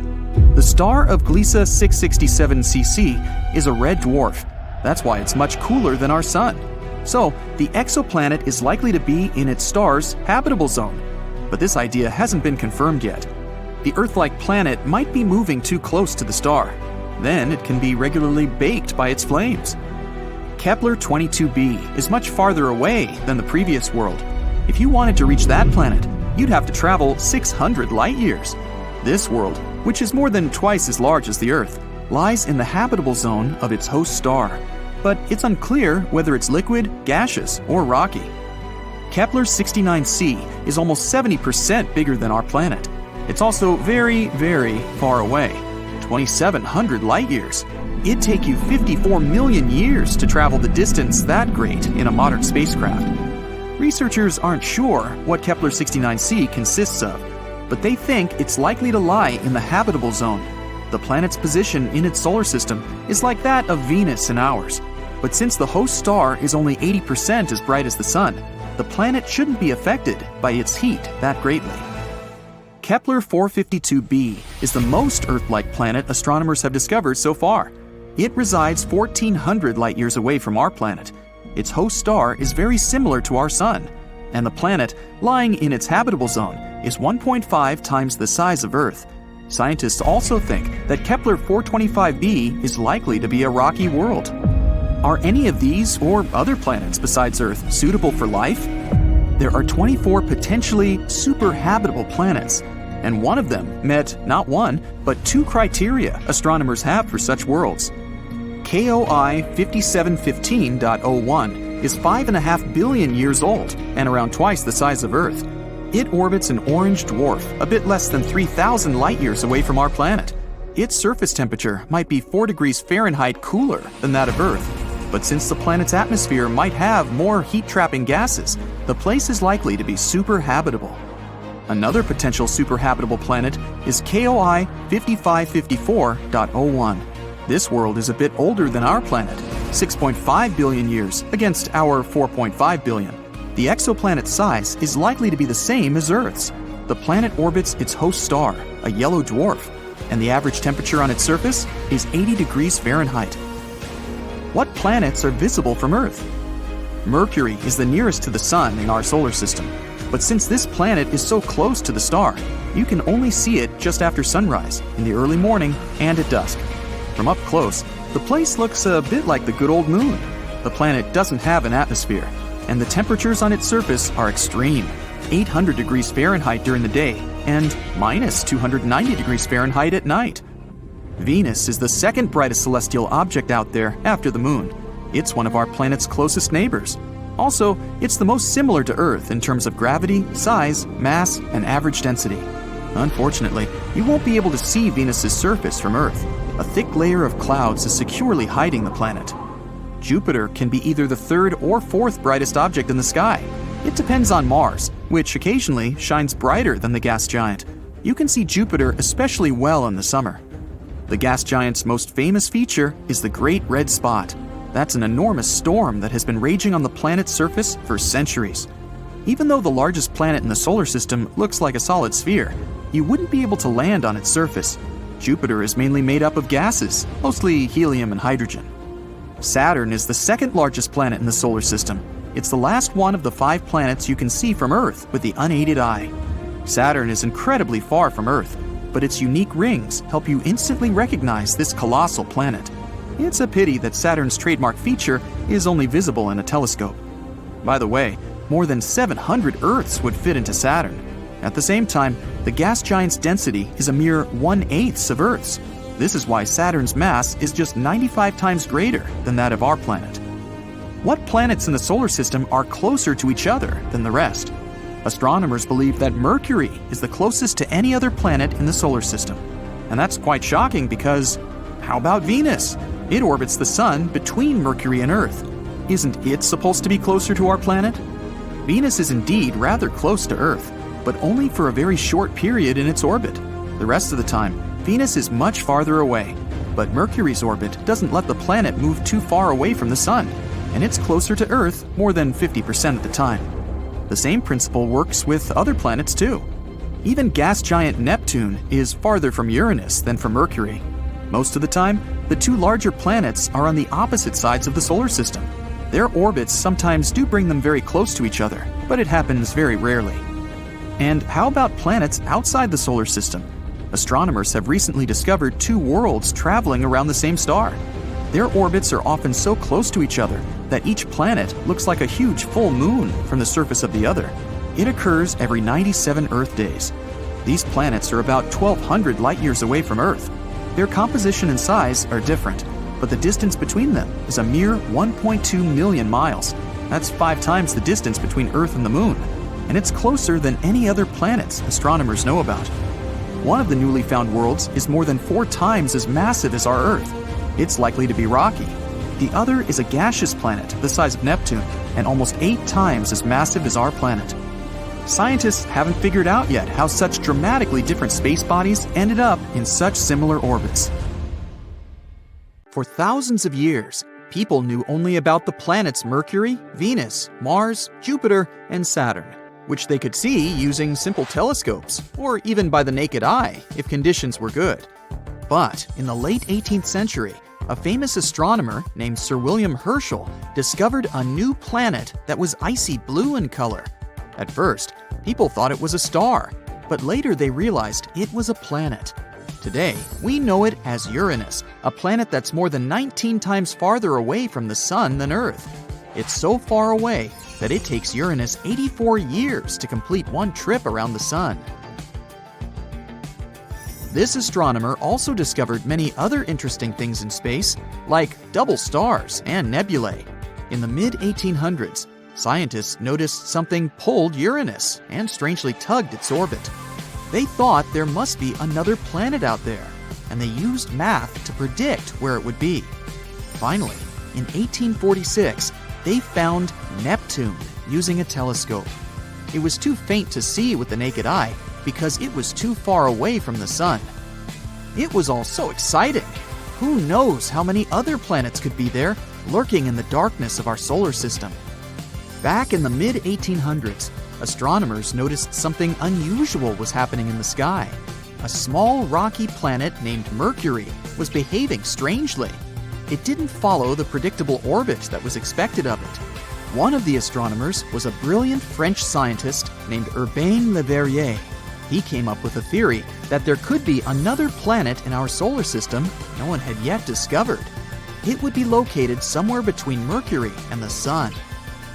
The star of Gliese 667 cc is a red dwarf. That's why it's much cooler than our Sun. So, the exoplanet is likely to be in its star's habitable zone. But this idea hasn't been confirmed yet. The Earth-like planet might be moving too close to the star. Then it can be regularly baked by its flames. Kepler 22b is much farther away than the previous world. If you wanted to reach that planet, you'd have to travel 600 light-years. This world, which is more than twice as large as the Earth, lies in the habitable zone of its host star. But it's unclear whether it's liquid, gaseous, or rocky. Kepler 69c is almost 70% bigger than our planet. It's also very, very far away, 2,700 light-years. It'd take you 54 million years to travel the distance that great in a modern spacecraft. Researchers aren't sure what Kepler 69c consists of, but they think it's likely to lie in the habitable zone. The planet's position in its solar system is like that of Venus and ours. But since the host star is only 80% as bright as the Sun, the planet shouldn't be affected by its heat that greatly. Kepler 452b is the most Earth-like planet astronomers have discovered so far. It resides 1,400 light-years away from our planet. Its host star is very similar to our Sun, and the planet, lying in its habitable zone, is 1.5 times the size of Earth. Scientists also think that Kepler 425b is likely to be a rocky world. Are any of these or other planets besides Earth suitable for life? There are 24 potentially super-habitable planets, and one of them met not one, but 2 criteria astronomers have for such worlds. KOI 5715.01 is 5.5 billion years old and around twice the size of Earth. It orbits an orange dwarf a bit less than 3,000 light-years away from our planet. Its surface temperature might be 4 degrees Fahrenheit cooler than that of Earth. But since the planet's atmosphere might have more heat-trapping gases, the place is likely to be super habitable. Another potential super habitable planet is KOI 5554.01. This world is a bit older than our planet, 6.5 billion years against our 4.5 billion. The exoplanet's size is likely to be the same as Earth's. The planet orbits its host star, a yellow dwarf, and the average temperature on its surface is 80 degrees Fahrenheit. What planets are visible from Earth? Mercury is the nearest to the Sun in our solar system, but since this planet is so close to the star, you can only see it just after sunrise, in the early morning, and at dusk. From up close, the place looks a bit like the good old moon. The planet doesn't have an atmosphere, and the temperatures on its surface are extreme, 800 degrees Fahrenheit during the day and minus 290 degrees Fahrenheit at night. Venus is the second brightest celestial object out there after the moon. It's one of our planet's closest neighbors. Also, it's the most similar to Earth in terms of gravity, size, mass, and average density. Unfortunately, you won't be able to see Venus's surface from Earth. A thick layer of clouds is securely hiding the planet. Jupiter can be either the third or fourth brightest object in the sky. It depends on Mars, which occasionally shines brighter than the gas giant. You can see Jupiter especially well in the summer. The gas giant's most famous feature is the Great Red Spot. That's an enormous storm that has been raging on the planet's surface for centuries. Even though the largest planet in the solar system looks like a solid sphere, you wouldn't be able to land on its surface. Jupiter is mainly made up of gases, mostly helium and hydrogen. Saturn is the second largest planet in the solar system. It's the last one of the 5 planets you can see from Earth with the unaided eye. Saturn is incredibly far from Earth, but its unique rings help you instantly recognize this colossal planet. It's a pity that Saturn's trademark feature is only visible in a telescope. By the way, more than 700 Earths would fit into Saturn. At the same time, the gas giant's density is a mere 1/8 of Earth's. This is why Saturn's mass is just 95 times greater than that of our planet. What planets in the solar system are closer to each other than the rest? Astronomers believe that Mercury is the closest to any other planet in the solar system. And that's quite shocking because, how about Venus? It orbits the Sun between Mercury and Earth. Isn't it supposed to be closer to our planet? Venus is indeed rather close to Earth, but only for a very short period in its orbit. The rest of the time, Venus is much farther away. But Mercury's orbit doesn't let the planet move too far away from the Sun, and it's closer to Earth more than 50% of the time. The same principle works with other planets too. Even gas giant Neptune is farther from Uranus than from Mercury. Most of the time, the 2 larger planets are on the opposite sides of the solar system. Their orbits sometimes do bring them very close to each other, but it happens very rarely. And how about planets outside the solar system? Astronomers have recently discovered 2 worlds traveling around the same star. Their orbits are often so close to each other that each planet looks like a huge full moon from the surface of the other. It occurs every 97 Earth days. These planets are about 1,200 light-years away from Earth. Their composition and size are different, but the distance between them is a mere 1.2 million miles. That's 5 times the distance between Earth and the Moon, and it's closer than any other planets astronomers know about. One of the newly found worlds is more than 4 times as massive as our Earth. It's likely to be rocky. The other is a gaseous planet the size of Neptune and almost 8 times as massive as our planet. Scientists haven't figured out yet how such dramatically different space bodies ended up in such similar orbits. For thousands of years, people knew only about the planets Mercury, Venus, Mars, Jupiter, and Saturn, which they could see using simple telescopes or even by the naked eye if conditions were good. But in the late 18th century, a famous astronomer named Sir William Herschel discovered a new planet that was icy blue in color. At first, people thought it was a star, but later they realized it was a planet. Today, we know it as Uranus, a planet that's more than 19 times farther away from the Sun than Earth. It's so far away that it takes Uranus 84 years to complete one trip around the Sun. This astronomer also discovered many other interesting things in space, like double stars and nebulae. In the mid-1800s, scientists noticed something pulled Uranus and strangely tugged its orbit. They thought there must be another planet out there. and they used math to predict where it would be. Finally, in 1846, they found Neptune using a telescope. It was too faint to see with the naked eye because it was too far away from the sun. It was all so exciting. Who knows how many other planets could be there, lurking in the darkness of our solar system? Back in the mid-1800s, astronomers noticed something unusual was happening in the sky. A small rocky planet named Mercury was behaving strangely. It didn't follow the predictable orbit that was expected of it. One of the astronomers was a brilliant French scientist named Urbain Le Verrier. He came up with a theory that there could be another planet in our solar system no one had yet discovered. It would be located somewhere between Mercury and the Sun.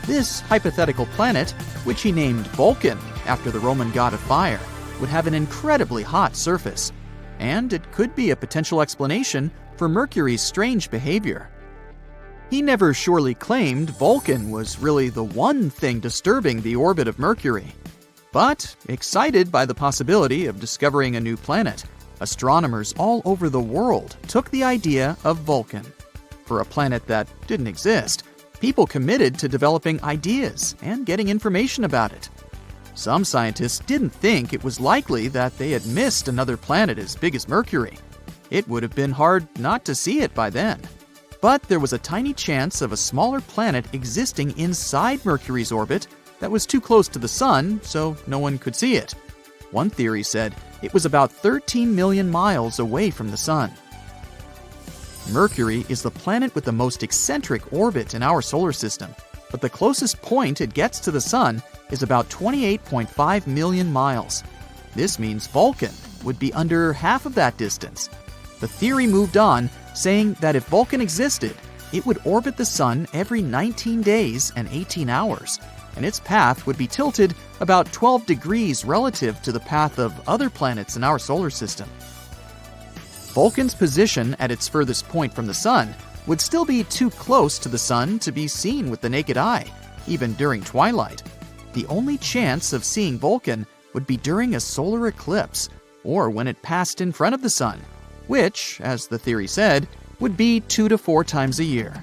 This hypothetical planet, which he named Vulcan after the Roman god of fire, would have an incredibly hot surface, and it could be a potential explanation for Mercury's strange behavior. He never surely claimed Vulcan was really the one thing disturbing the orbit of Mercury. But, excited by the possibility of discovering a new planet, astronomers all over the world took the idea of Vulcan. For a planet that didn't exist, people committed to developing ideas and getting information about it. Some scientists didn't think it was likely that they had missed another planet as big as Mercury. It would have been hard not to see it by then. But there was a tiny chance of a smaller planet existing inside Mercury's orbit that was too close to the Sun, so no one could see it. One theory said it was about 13 million miles away from the Sun. Mercury is the planet with the most eccentric orbit in our solar system, but the closest point it gets to the Sun is about 28.5 million miles. This means Vulcan would be under half of that distance. The theory moved on, saying that if Vulcan existed, it would orbit the Sun every 19 days and 18 hours, and its path would be tilted about 12 degrees relative to the path of other planets in our solar system. Vulcan's position at its furthest point from the Sun would still be too close to the Sun to be seen with the naked eye, even during twilight. The only chance of seeing Vulcan would be during a solar eclipse, or when it passed in front of the Sun, which, as the theory said, would be 2 to 4 times a year.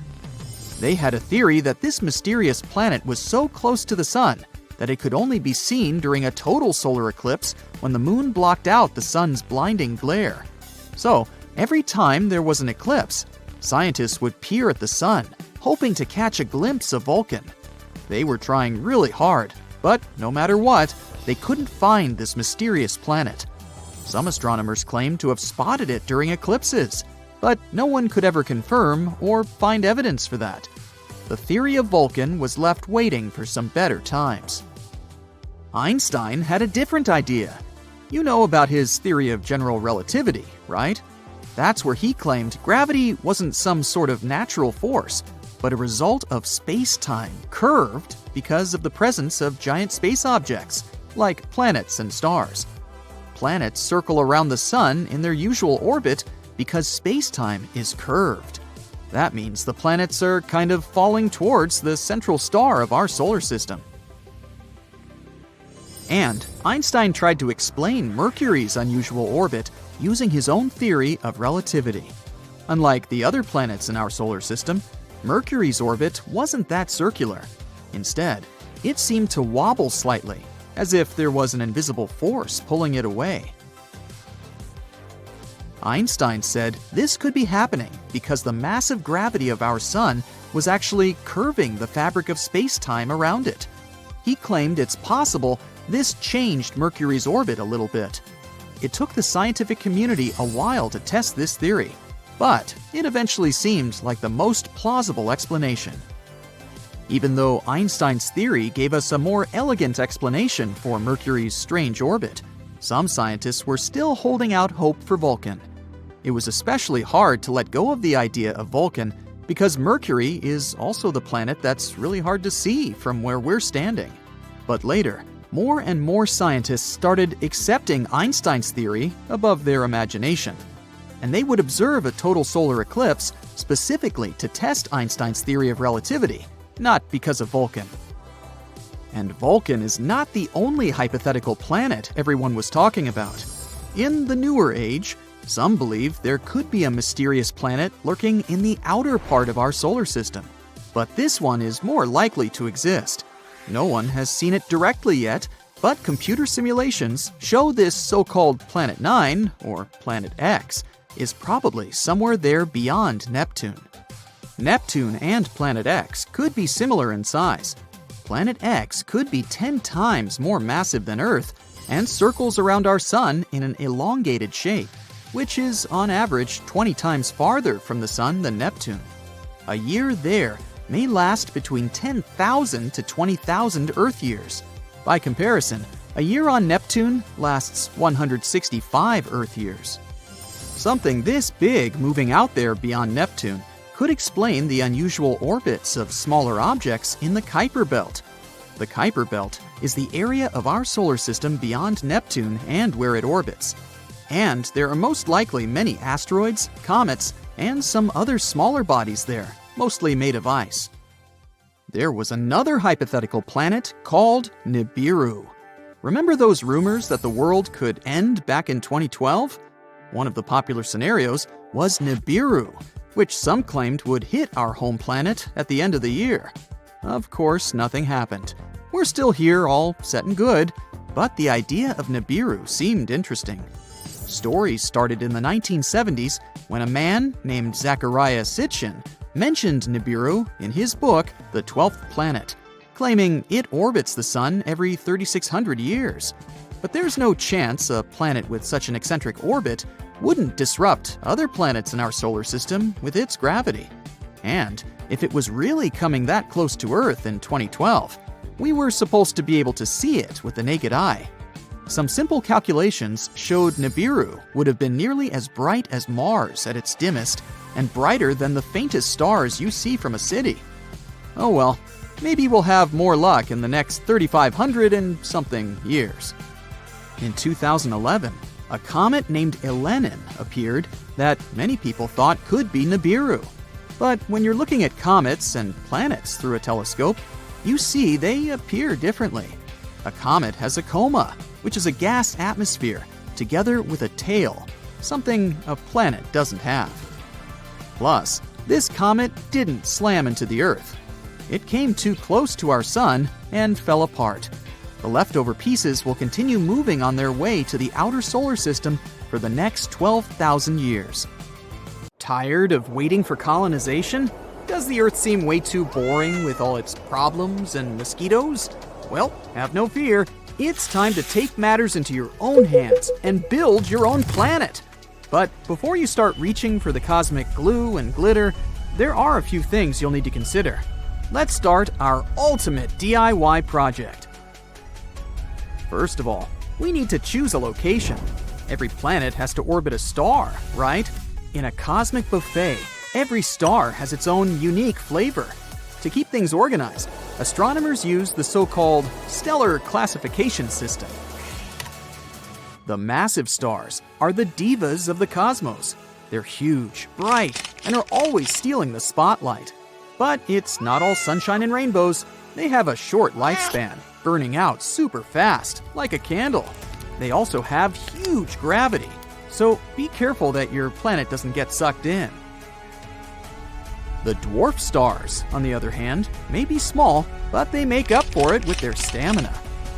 They had a theory that this mysterious planet was so close to the Sun that it could only be seen during a total solar eclipse when the moon blocked out the Sun's blinding glare. So, every time there was an eclipse, scientists would peer at the Sun, hoping to catch a glimpse of Vulcan. They were trying really hard, but no matter what, they couldn't find this mysterious planet. Some astronomers claimed to have spotted it during eclipses, but no one could ever confirm or find evidence for that. The theory of Vulcan was left waiting for some better times. Einstein had a different idea. You know about his theory of general relativity, right? That's where he claimed gravity wasn't some sort of natural force, but a result of space-time curved because of the presence of giant space objects, like planets and stars. Planets circle around the Sun in their usual orbit because space-time is curved. That means the planets are kind of falling towards the central star of our solar system. And Einstein tried to explain Mercury's unusual orbit using his own theory of relativity. Unlike the other planets in our solar system, Mercury's orbit wasn't that circular. Instead, it seemed to wobble slightly, as if there was an invisible force pulling it away. Einstein said this could be happening because the massive gravity of our Sun was actually curving the fabric of space-time around it. He claimed it's possible this changed Mercury's orbit a little bit. It took the scientific community a while to test this theory, but it eventually seemed like the most plausible explanation. Even though Einstein's theory gave us a more elegant explanation for Mercury's strange orbit, some scientists were still holding out hope for Vulcan. It was especially hard to let go of the idea of Vulcan because Mercury is also the planet that's really hard to see from where we're standing. But later, more and more scientists started accepting Einstein's theory above their imagination. And they would observe a total solar eclipse specifically to test Einstein's theory of relativity, not because of Vulcan. And Vulcan is not the only hypothetical planet everyone was talking about. In the newer age, Some believe there could be a mysterious planet lurking in the outer part of our solar system, but this one is more likely to exist. No one has seen it directly yet, but computer simulations show this so-called Planet 9, or Planet X, is probably somewhere there beyond Neptune. Neptune and Planet X could be similar in size. Planet X could be 10 times more massive than Earth and circles around our Sun in an elongated shape, which is on average 20 times farther from the Sun than Neptune. A year there may last between 10,000 to 20,000 Earth years. By comparison, a year on Neptune lasts 165 Earth years. Something this big moving out there beyond Neptune could explain the unusual orbits of smaller objects in the Kuiper belt. The Kuiper belt is the area of our solar system beyond Neptune and where it orbits. And there are most likely many asteroids, comets, and some other smaller bodies there, mostly made of ice. There was another hypothetical planet called Nibiru. Remember those rumors that the world could end back in 2012? One of the popular scenarios was Nibiru, which some claimed would hit our home planet at the end of the year. Of course, nothing happened. We're still here, all set and good, but the idea of Nibiru seemed interesting. Stories started in the 1970s when a man named Zecharia Sitchin mentioned Nibiru in his book, The 12th Planet, claiming it orbits the Sun every 3,600 years. But there's no chance a planet with such an eccentric orbit wouldn't disrupt other planets in our solar system with its gravity. And if it was really coming that close to Earth in 2012, we were supposed to be able to see it with the naked eye. Some simple calculations showed Nibiru would have been nearly as bright as Mars at its dimmest and brighter than the faintest stars you see from a city. Oh well, maybe we'll have more luck in the next 3,500 and something years. In 2011, a comet named Elenin appeared that many people thought could be Nibiru. But when you're looking at comets and planets through a telescope, you see they appear differently. A comet has a coma, which is a gas atmosphere, together with a tail, something a planet doesn't have. Plus, this comet didn't slam into the Earth. It came too close to our Sun and fell apart. The leftover pieces will continue moving on their way to the outer solar system for the next 12,000 years. Tired of waiting for colonization? Does the Earth seem way too boring with all its problems and mosquitoes? Well, have no fear. It's time to take matters into your own hands and build your own planet. But before you start reaching for the cosmic glue and glitter, there are a few things you'll need to consider. Let's start our ultimate DIY project. First of all, we need to choose a location. Every planet has to orbit a star, right? In a cosmic buffet, every star has its own unique flavor. To keep things organized, astronomers use the so-called stellar classification system. The massive stars are the divas of the cosmos. They're huge, bright, and are always stealing the spotlight. But it's not all sunshine and rainbows. They have a short lifespan, burning out super fast, like a candle. They also have huge gravity, so be careful that your planet doesn't get sucked in. The dwarf stars, on the other hand, may be small, but they make up for it with their stamina.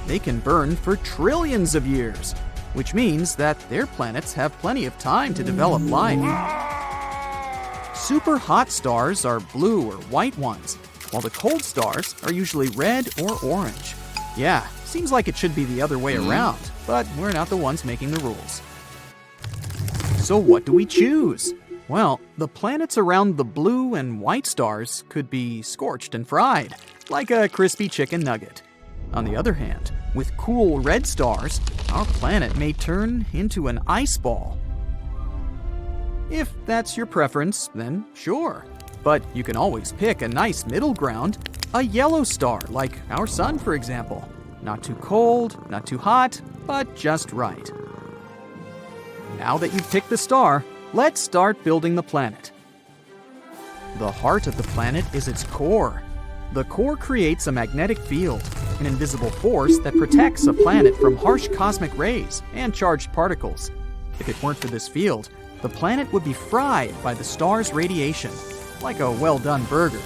They can burn for trillions of years, which means that their planets have plenty of time to develop life. Super hot stars are blue or white ones, while the cold stars are usually red or orange. Yeah, seems like it should be the other way around, but we're not the ones making the rules. So what do we choose? Well, the planets around the blue and white stars could be scorched and fried, like a crispy chicken nugget. On the other hand, with cool red stars, our planet may turn into an ice ball. If that's your preference, then sure. But you can always pick a nice middle ground, a yellow star like our Sun, for example. Not too cold, not too hot, but just right. Now that you've picked the star, let's start building the planet. The heart of the planet is its core. The core creates a magnetic field, an invisible force that protects a planet from harsh cosmic rays and charged particles. If it weren't for this field, the planet would be fried by the star's radiation, like a well-done burger.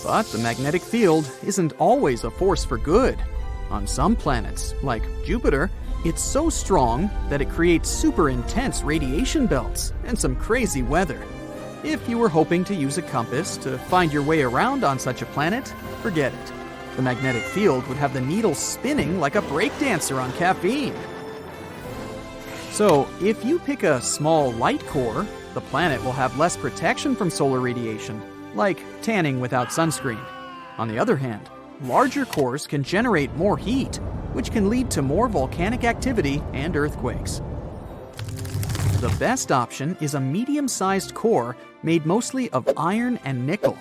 But the magnetic field isn't always a force for good. On some planets, like Jupiter, it's so strong that it creates super intense radiation belts and some crazy weather. If you were hoping to use a compass to find your way around on such a planet, forget it. The magnetic field would have the needle spinning like a breakdancer on caffeine. So, if you pick a small light core, the planet will have less protection from solar radiation, like tanning without sunscreen. On the other hand, larger cores can generate more heat, which can lead to more volcanic activity and earthquakes. The best option is a medium-sized core made mostly of iron and nickel,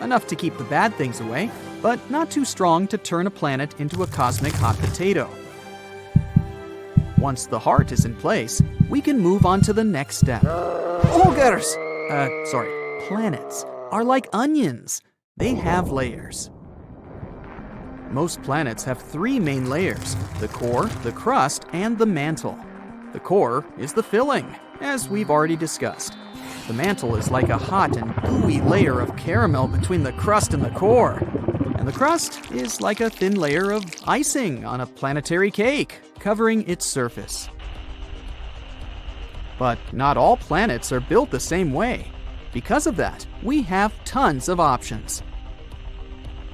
enough to keep the bad things away, but not too strong to turn a planet into a cosmic hot potato. Once the heart is in place, we can move on to the next step. Planets are like onions. They have layers. Most planets have three main layers: the core, the crust, and the mantle. The core is the filling, as we've already discussed. The mantle is like a hot and gooey layer of caramel between the crust and the core. And the crust is like a thin layer of icing on a planetary cake, covering its surface. But not all planets are built the same way. Because of that, we have tons of options.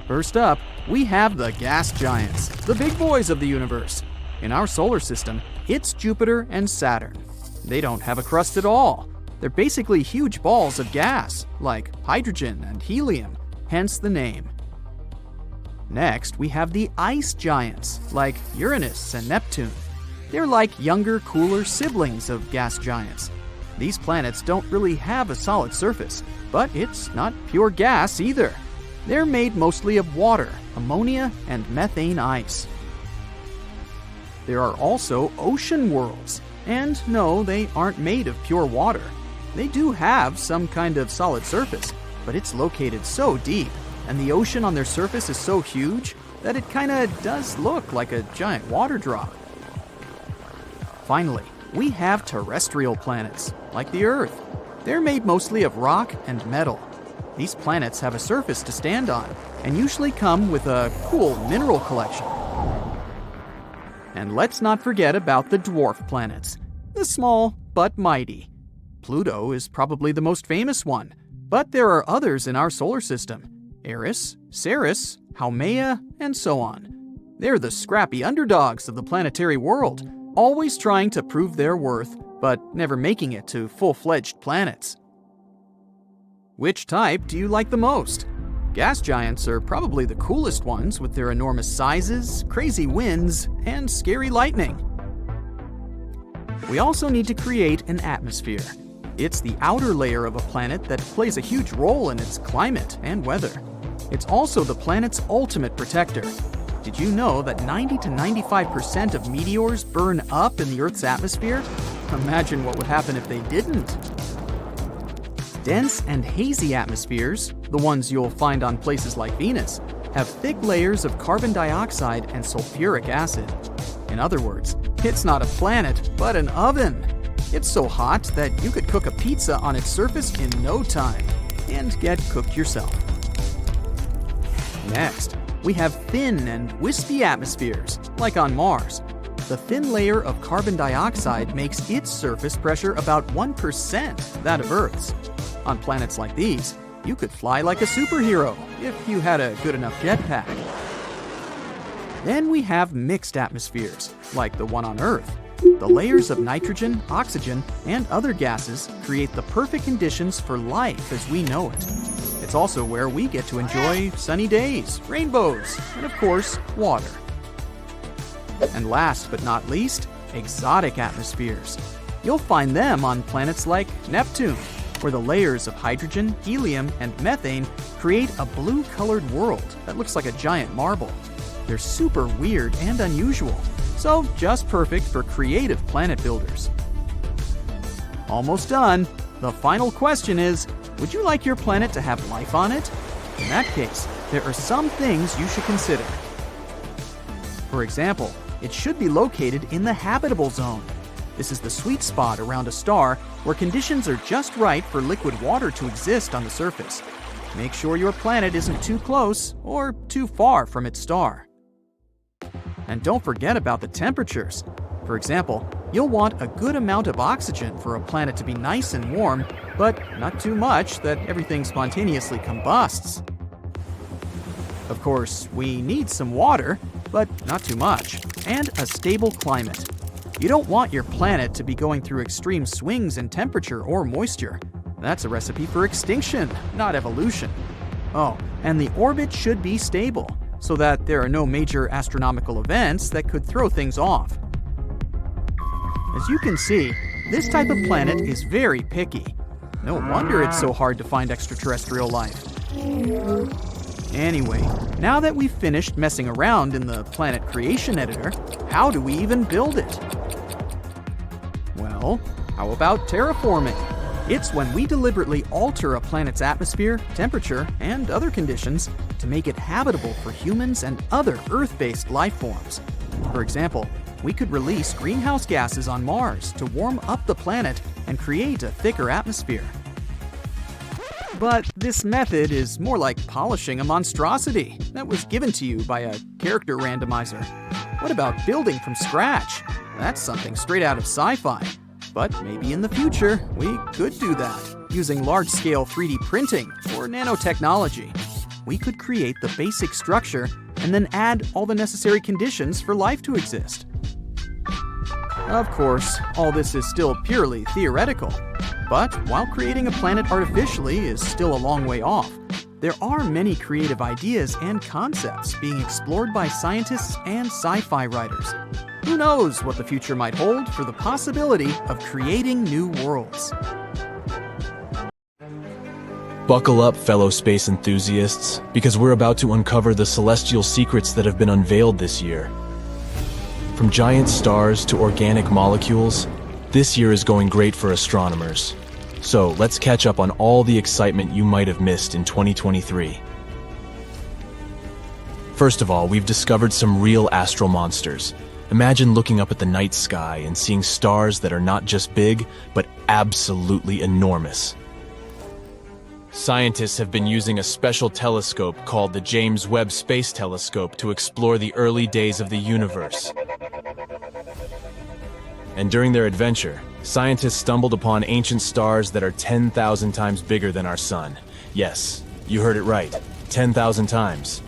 First up, we have the gas giants, the big boys of the universe. In our solar system, it's Jupiter and Saturn. They don't have a crust at all. They're basically huge balls of gas, like hydrogen and helium, hence the name. Next, we have the ice giants, like Uranus and Neptune. They're like younger, cooler siblings of gas giants. These planets don't really have a solid surface, but it's not pure gas either. They're made mostly of water, ammonia, and methane ice. There are also ocean worlds, and no, they aren't made of pure water. They do have some kind of solid surface, but it's located so deep, and the ocean on their surface is so huge that it kinda does look like a giant water drop. Finally, we have terrestrial planets, like the Earth. They're made mostly of rock and metal. These planets have a surface to stand on, and usually come with a cool mineral collection. And let's not forget about the dwarf planets, the small but mighty. Pluto is probably the most famous one, but there are others in our solar system: Eris, Ceres, Haumea, and so on. They're the scrappy underdogs of the planetary world, always trying to prove their worth, but never making it to full-fledged planets. Which type do you like the most? Gas giants are probably the coolest ones with their enormous sizes, crazy winds, and scary lightning. We also need to create an atmosphere. It's the outer layer of a planet that plays a huge role in its climate and weather. It's also the planet's ultimate protector. Did you know that 90 to 95% of meteors burn up in the Earth's atmosphere? Imagine what would happen if they didn't. Dense and hazy atmospheres, the ones you'll find on places like Venus, have thick layers of carbon dioxide and sulfuric acid. In other words, it's not a planet, but an oven. It's so hot that you could cook a pizza on its surface in no time and get cooked yourself. Next, we have thin and wispy atmospheres, like on Mars. The thin layer of carbon dioxide makes its surface pressure about 1% that of Earth's. On planets like these, you could fly like a superhero if you had a good enough jetpack. Then we have mixed atmospheres, like the one on Earth. The layers of nitrogen, oxygen, and other gases create the perfect conditions for life as we know it. It's also where we get to enjoy sunny days, rainbows, and of course, water. And last but not least, exotic atmospheres. You'll find them on planets like Neptune, where the layers of hydrogen, helium, and methane create a blue-colored world that looks like a giant marble. They're super weird and unusual, so just perfect for creative planet builders. Almost done. The final question is, would you like your planet to have life on it? In that case, there are some things you should consider. For example, it should be located in the habitable zone. This is the sweet spot around a star where conditions are just right for liquid water to exist on the surface. Make sure your planet isn't too close or too far from its star. And don't forget about the temperatures. For example, you'll want a good amount of oxygen for a planet to be nice and warm, but not too much that everything spontaneously combusts. Of course, we need some water, but not too much, and a stable climate. You don't want your planet to be going through extreme swings in temperature or moisture. That's a recipe for extinction, not evolution. Oh, and the orbit should be stable, so that there are no major astronomical events that could throw things off. As you can see, this type of planet is very picky. No wonder it's so hard to find extraterrestrial life. Anyway, now that we've finished messing around in the Planet Creation Editor, how do we even build it? Well, how about terraforming? It's when we deliberately alter a planet's atmosphere, temperature, and other conditions to make it habitable for humans and other Earth-based life forms. For example, we could release greenhouse gases on Mars to warm up the planet and create a thicker atmosphere. But this method is more like polishing a monstrosity that was given to you by a character randomizer. What about building from scratch? That's something straight out of sci-fi. But maybe in the future, we could do that, using large-scale 3D printing or nanotechnology. We could create the basic structure and then add all the necessary conditions for life to exist. Of course, all this is still purely theoretical. But while creating a planet artificially is still a long way off, there are many creative ideas and concepts being explored by scientists and sci-fi writers. Who knows what the future might hold for the possibility of creating new worlds? Buckle up, fellow space enthusiasts, because we're about to uncover the celestial secrets that have been unveiled this year. From giant stars to organic molecules, this year is going great for astronomers. So let's catch up on all the excitement you might have missed in 2023. First of all, we've discovered some real astral monsters. Imagine looking up at the night sky and seeing stars that are not just big, but absolutely enormous. Scientists have been using a special telescope called the James Webb Space Telescope to explore the early days of the universe. And during their adventure, scientists stumbled upon ancient stars that are 10,000 times bigger than our sun. Yes, you heard it right, 10,000 times.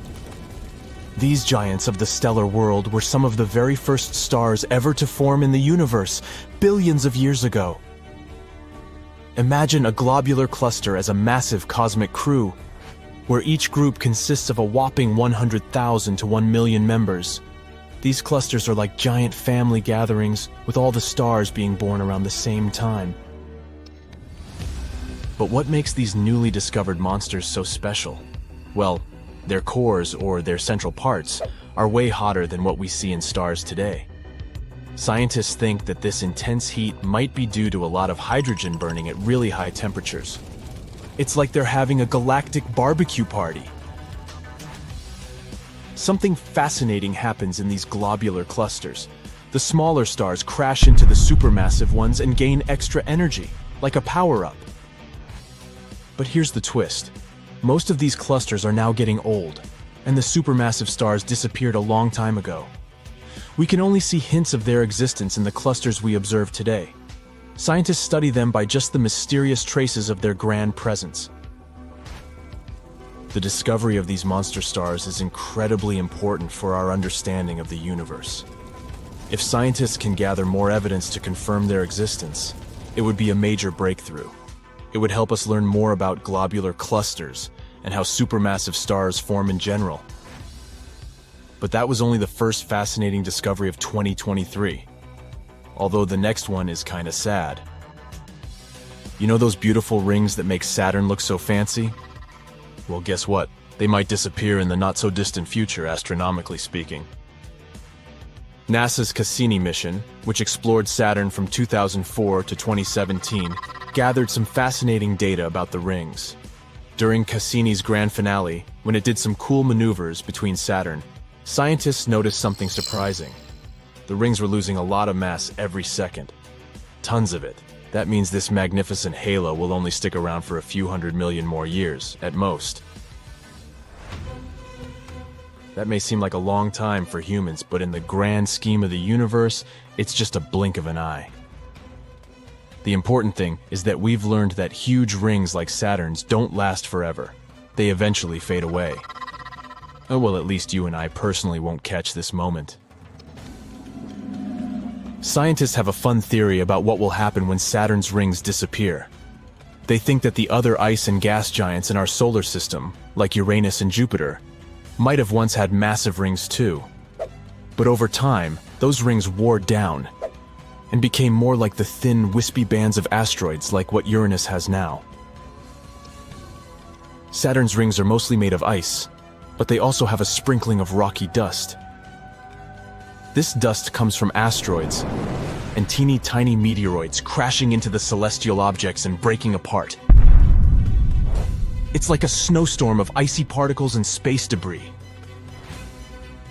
These giants of the stellar world were some of the very first stars ever to form in the universe, billions of years ago. Imagine a globular cluster as a massive cosmic crew, where each group consists of a whopping 100,000 to 1 million members. These clusters are like giant family gatherings, with all the stars being born around the same time. But what makes these newly discovered monsters so special? Well, their cores, or their central parts, are way hotter than what we see in stars today. Scientists think that this intense heat might be due to a lot of hydrogen burning at really high temperatures. It's like they're having a galactic barbecue party. Something fascinating happens in these globular clusters. The smaller stars crash into the supermassive ones and gain extra energy, like a power-up. But here's the twist. Most of these clusters are now getting old, and the supermassive stars disappeared a long time ago. We can only see hints of their existence in the clusters we observe today. Scientists study them by just the mysterious traces of their grand presence. The discovery of these monster stars is incredibly important for our understanding of the universe. If scientists can gather more evidence to confirm their existence, it would be a major breakthrough. It would help us learn more about globular clusters and how supermassive stars form in general. But that was only the first fascinating discovery of 2023. Although the next one is kinda sad. You know those beautiful rings that make Saturn look so fancy? Well, guess what? They might disappear in the not-so-distant future, astronomically speaking. NASA's Cassini mission, which explored Saturn from 2004 to 2017, gathered some fascinating data about the rings. During Cassini's grand finale, when it did some cool maneuvers between Saturn, scientists noticed something surprising. The rings were losing a lot of mass every second. tons of it. That means this magnificent halo will only stick around for a few 100 million more years, at most. That may seem like a long time for humans, but in the grand scheme of the universe, it's just a blink of an eye. The important thing is that we've learned that huge rings like Saturn's don't last forever. They eventually fade away. Oh, well, at least you and I personally won't catch this moment. Scientists have a fun theory about what will happen when Saturn's rings disappear. They think that the other ice and gas giants in our solar system, like Uranus and Jupiter, might have once had massive rings too. But over time, those rings wore down and became more like the thin, wispy bands of asteroids like what Uranus has now. Saturn's rings are mostly made of ice, but they also have a sprinkling of rocky dust. This dust comes from asteroids and teeny tiny meteoroids crashing into the celestial objects and breaking apart. It's like a snowstorm of icy particles and space debris.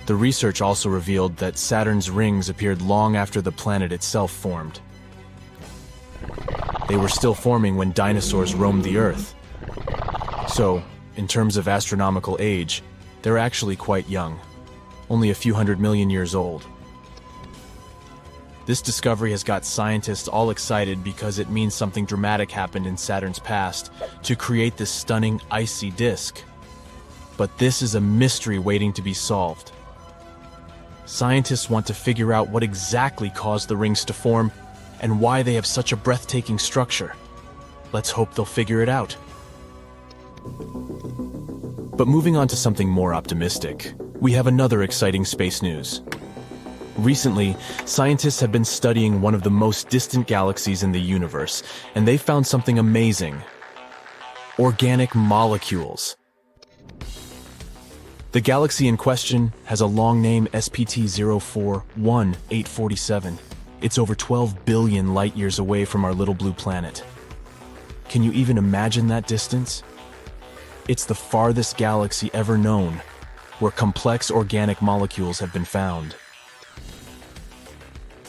The research also revealed that Saturn's rings appeared long after the planet itself formed. They were still forming when dinosaurs roamed the Earth. So, in terms of astronomical age, they're actually quite young, only a few 100 million years old. This discovery has got scientists all excited because it means something dramatic happened in Saturn's past to create this stunning icy disk. But this is a mystery waiting to be solved. Scientists want to figure out what exactly caused the rings to form and why they have such a breathtaking structure. Let's hope they'll figure it out. But moving on to something more optimistic, we have another exciting space news. Recently, scientists have been studying one of the most distant galaxies in the universe, and they found something amazing: organic molecules. The galaxy in question has a long name, SPT 041847. It's over 12 billion light-years away from our little blue planet. Can you even imagine that distance? It's the farthest galaxy ever known, where complex organic molecules have been found.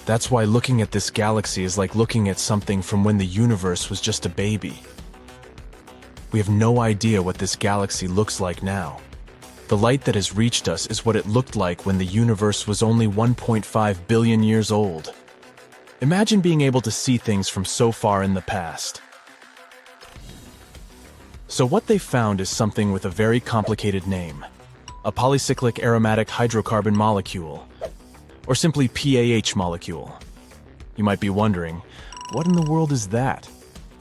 That's why looking at this galaxy is like looking at something from when the universe was just a baby. We have no idea what this galaxy looks like now. The light that has reached us is what it looked like when the universe was only 1.5 billion years old. Imagine being able to see things from so far in the past. So what they found is something with a very complicated name: a polycyclic aromatic hydrocarbon molecule, or simply PAH molecule. You might be wondering, what in the world is that?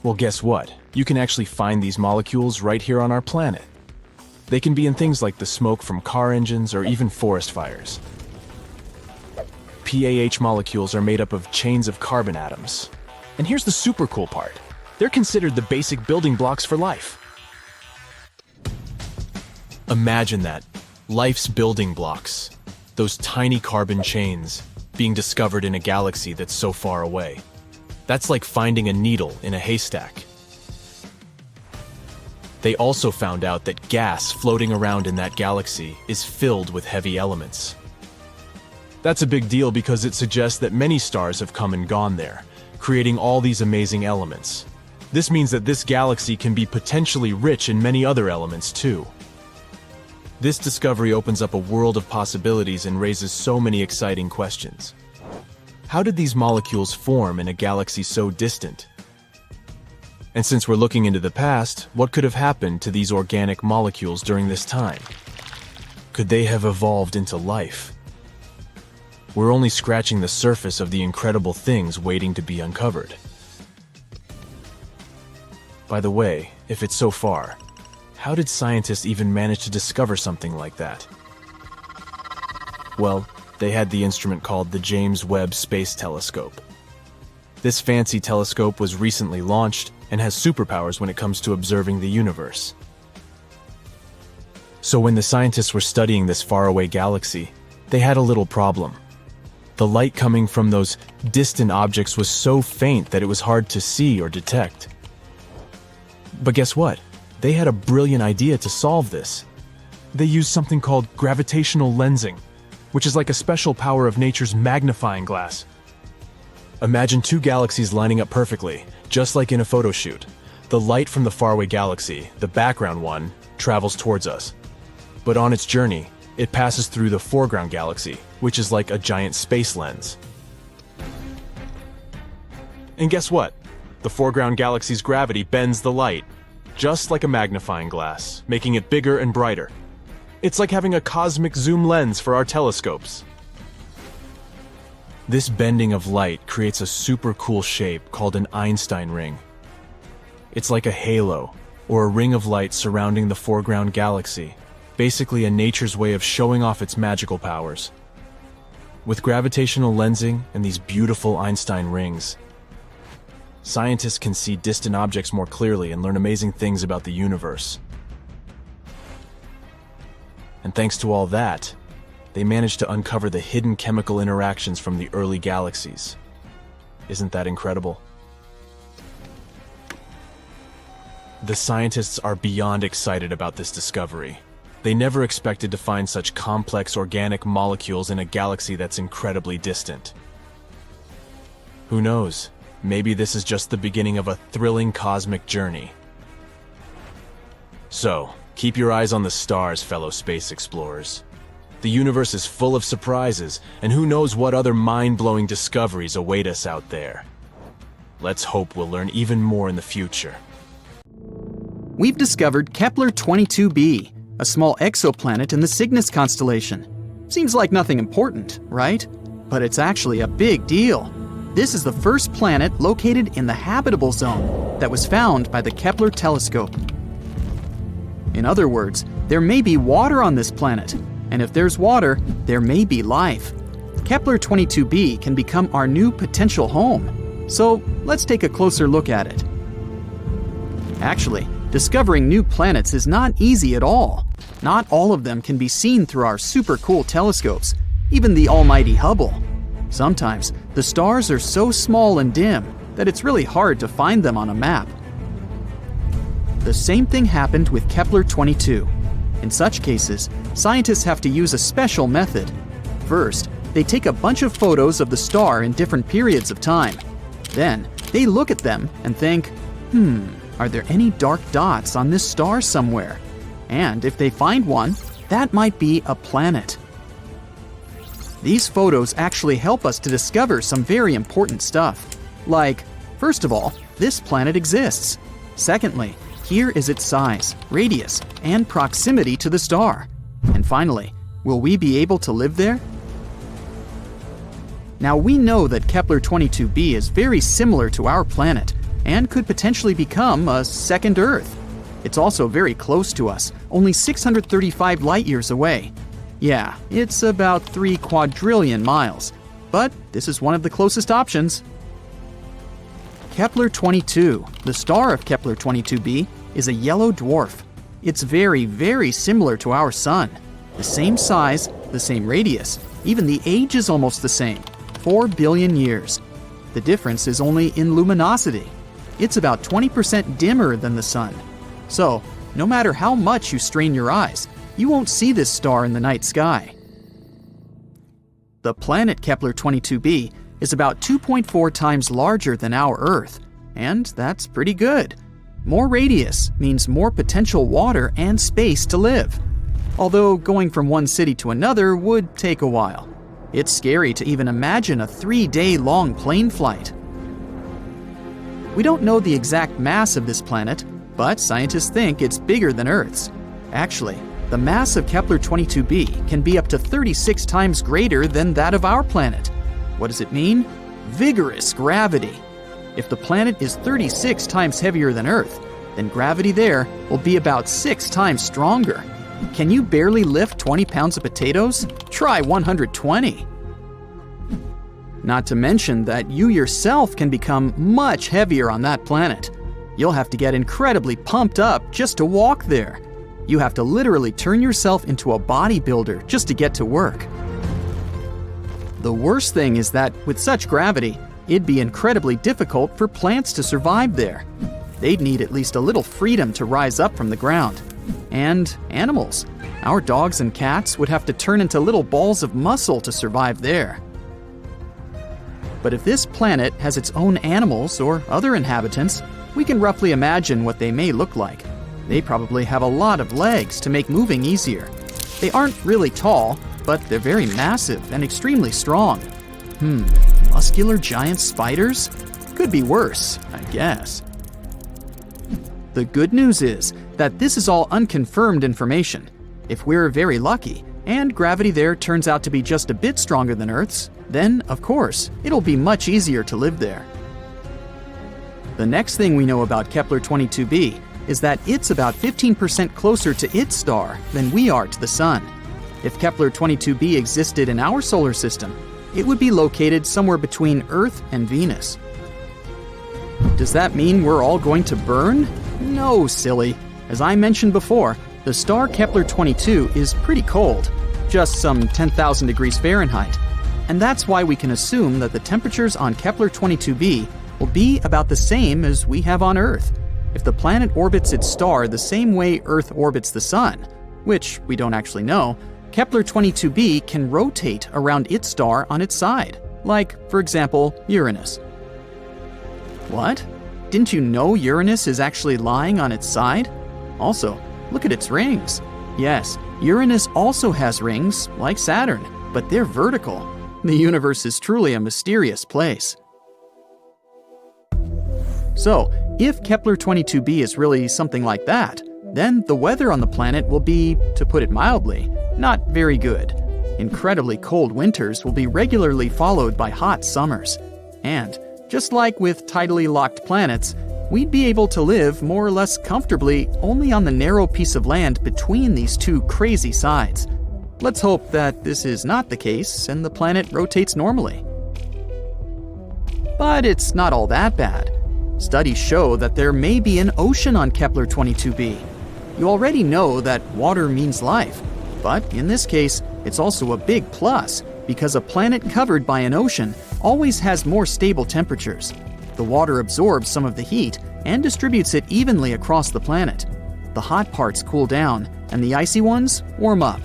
Well, guess what? You can actually find these molecules right here on our planet. They can be in things like the smoke from car engines or even forest fires. PAH molecules are made up of chains of carbon atoms. And here's the super cool part: they're considered the basic building blocks for life. Imagine that, life's building blocks. Those tiny carbon chains being discovered in a galaxy that's so far away. That's like finding a needle in a haystack. They also found out that gas floating around in that galaxy is filled with heavy elements. That's a big deal because it suggests that many stars have come and gone there, creating all these amazing elements. This means that this galaxy can be potentially rich in many other elements too. This discovery opens up a world of possibilities and raises so many exciting questions. How did these molecules form in a galaxy so distant? And since we're looking into the past, what could have happened to these organic molecules during this time? Could they have evolved into life? We're only scratching the surface of the incredible things waiting to be uncovered. By the way, if it's so far, how did scientists even manage to discover something like that? Well, they had the instrument called the James Webb Space Telescope. This fancy telescope was recently launched and has superpowers when it comes to observing the universe. So when the scientists were studying this faraway galaxy, they had a little problem. The light coming from those distant objects was so faint that it was hard to see or detect. But guess what? They had a brilliant idea to solve this. They used something called gravitational lensing, which is like a special power of nature's magnifying glass. Imagine two galaxies lining up perfectly, just like in a photo shoot. The light from the faraway galaxy, the background one, travels towards us. But on its journey, it passes through the foreground galaxy, which is like a giant space lens. And guess what? The foreground galaxy's gravity bends the light, just like a magnifying glass, making it bigger and brighter. It's like having a cosmic zoom lens for our telescopes. This bending of light creates a super cool shape called an Einstein ring. It's like a halo, or a ring of light surrounding the foreground galaxy, basically a nature's way of showing off its magical powers. With gravitational lensing and these beautiful Einstein rings, scientists can see distant objects more clearly and learn amazing things about the universe. And thanks to all that, they managed to uncover the hidden chemical interactions from the early galaxies. Isn't that incredible? The scientists are beyond excited about this discovery. They never expected to find such complex organic molecules in a galaxy that's incredibly distant. Who knows? Maybe this is just the beginning of a thrilling cosmic journey. So, keep your eyes on the stars, fellow space explorers. The universe is full of surprises, and who knows what other mind-blowing discoveries await us out there. Let's hope we'll learn even more in the future. We've discovered Kepler 22b, a small exoplanet in the Cygnus constellation. Seems like nothing important, right? But it's actually a big deal. This is the first planet located in the habitable zone that was found by the Kepler telescope. In other words, there may be water on this planet, and if there's water, there may be life. Kepler 22b can become our new potential home. So let's take a closer look at it. Actually, discovering new planets is not easy at all. Not all of them can be seen through our super cool telescopes, even the almighty Hubble. Sometimes, the stars are so small and dim that it's really hard to find them on a map. The same thing happened with Kepler 22. In such cases, scientists have to use a special method. First, they take a bunch of photos of the star in different periods of time. Then, they look at them and think, are there any dark dots on this star somewhere? And if they find one, that might be a planet. These photos actually help us to discover some very important stuff. Like, first of all, this planet exists. Secondly, here is its size, radius, and proximity to the star. And finally, will we be able to live there? Now we know that Kepler 22b is very similar to our planet and could potentially become a second Earth. It's also very close to us, only 635 light-years away. Yeah, it's about 3 quadrillion miles, but this is one of the closest options. Kepler 22, the star of Kepler 22b, is a yellow dwarf. It's very, very similar to our Sun. The same size, the same radius, even the age is almost the same, 4 billion years. The difference is only in luminosity. It's about 20% dimmer than the Sun. So, no matter how much you strain your eyes, you won't see this star in the night sky. The planet Kepler 22b is about 2.4 times larger than our Earth, and that's pretty good. More radius means more potential water and space to live. Although going from one city to another would take a while. It's scary to even imagine a 3-day-long plane flight. We don't know the exact mass of this planet, but scientists think it's bigger than Earth's. Actually, the mass of Kepler 22b can be up to 36 times greater than that of our planet. What does it mean? Vigorous gravity. If the planet is 36 times heavier than Earth, then gravity there will be about 6 times stronger. Can you barely lift 20 pounds of potatoes? Try 120. Not to mention that you yourself can become much heavier on that planet. You'll have to get incredibly pumped up just to walk there. You have to literally turn yourself into a bodybuilder just to get to work. The worst thing is that with such gravity, it'd be incredibly difficult for plants to survive there. They'd need at least a little freedom to rise up from the ground. And animals. Our dogs and cats would have to turn into little balls of muscle to survive there. But if this planet has its own animals or other inhabitants, we can roughly imagine what they may look like. They probably have a lot of legs to make moving easier. They aren't really tall, but they're very massive and extremely strong. Muscular giant spiders? Could be worse, I guess. The good news is that this is all unconfirmed information. If we're very lucky, and gravity there turns out to be just a bit stronger than Earth's, then, of course, it'll be much easier to live there. The next thing we know about Kepler 22b is that it's about 15% closer to its star than we are to the Sun. If Kepler 22b existed in our solar system, it would be located somewhere between Earth and Venus. Does that mean we're all going to burn? No, silly. As I mentioned before, the star Kepler 22 is pretty cold, just some 10,000 degrees Fahrenheit. And that's why we can assume that the temperatures on Kepler 22b will be about the same as we have on Earth. If the planet orbits its star the same way Earth orbits the Sun, which we don't actually know, Kepler 22b can rotate around its star on its side, like, for example, Uranus. What? Didn't you know Uranus is actually lying on its side? Also, look at its rings. Yes, Uranus also has rings, like Saturn, but they're vertical. The universe is truly a mysterious place. So, if Kepler 22b is really something like that, then the weather on the planet will be, to put it mildly, not very good. Incredibly cold winters will be regularly followed by hot summers. And, just like with tidally locked planets, we'd be able to live more or less comfortably only on the narrow piece of land between these two crazy sides. Let's hope that this is not the case and the planet rotates normally. But it's not all that bad. Studies show that there may be an ocean on Kepler 22b. You already know that water means life, but in this case, it's also a big plus because a planet covered by an ocean always has more stable temperatures. The water absorbs some of the heat and distributes it evenly across the planet. The hot parts cool down, and the icy ones warm up.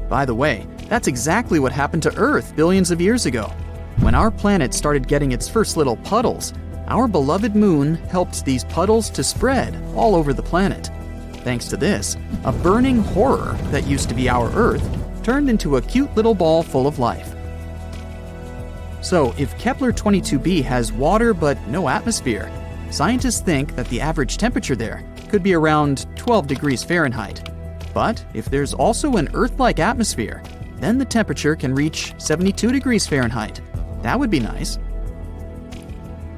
By the way, that's exactly what happened to Earth billions of years ago. When our planet started getting its first little puddles, our beloved moon helped these puddles to spread all over the planet. Thanks to this, a burning horror that used to be our Earth turned into a cute little ball full of life. So, if Kepler 22b has water but no atmosphere, scientists think that the average temperature there could be around 12 degrees Fahrenheit. But if there's also an Earth-like atmosphere, then the temperature can reach 72 degrees Fahrenheit. That would be nice.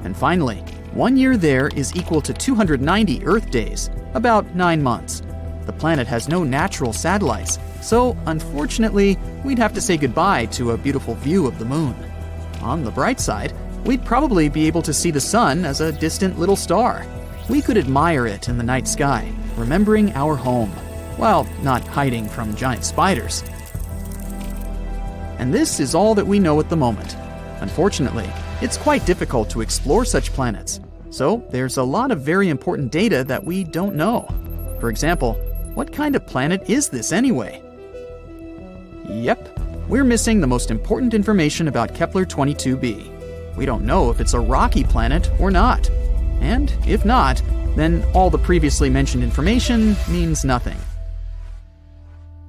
And finally, 1 year there is equal to 290 Earth days, about 9 months. The planet has no natural satellites, so unfortunately, we'd have to say goodbye to a beautiful view of the moon. On the bright side, we'd probably be able to see the sun as a distant little star. We could admire it in the night sky, remembering our home, while not hiding from giant spiders. And this is all that we know at the moment. Unfortunately, it's quite difficult to explore such planets, so there's a lot of very important data that we don't know. For example, what kind of planet is this anyway? Yep, we're missing the most important information about Kepler 22b. We don't know if it's a rocky planet or not. And if not, then all the previously mentioned information means nothing.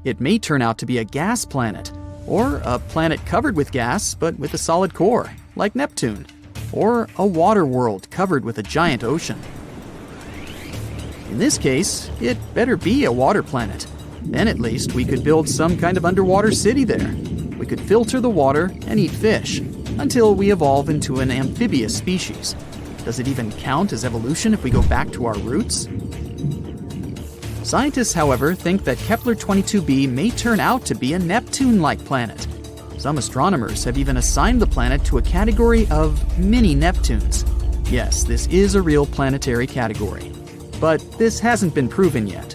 It may turn out to be a gas planet, or a planet covered with gas but with a solid core, like Neptune, or a water world covered with a giant ocean. In this case, it better be a water planet. Then at least we could build some kind of underwater city there. We could filter the water and eat fish, until we evolve into an amphibious species. Does it even count as evolution if we go back to our roots? Scientists, however, think that Kepler 22b may turn out to be a Neptune-like planet. Some astronomers have even assigned the planet to a category of mini-Neptunes. Yes, this is a real planetary category. But this hasn't been proven yet.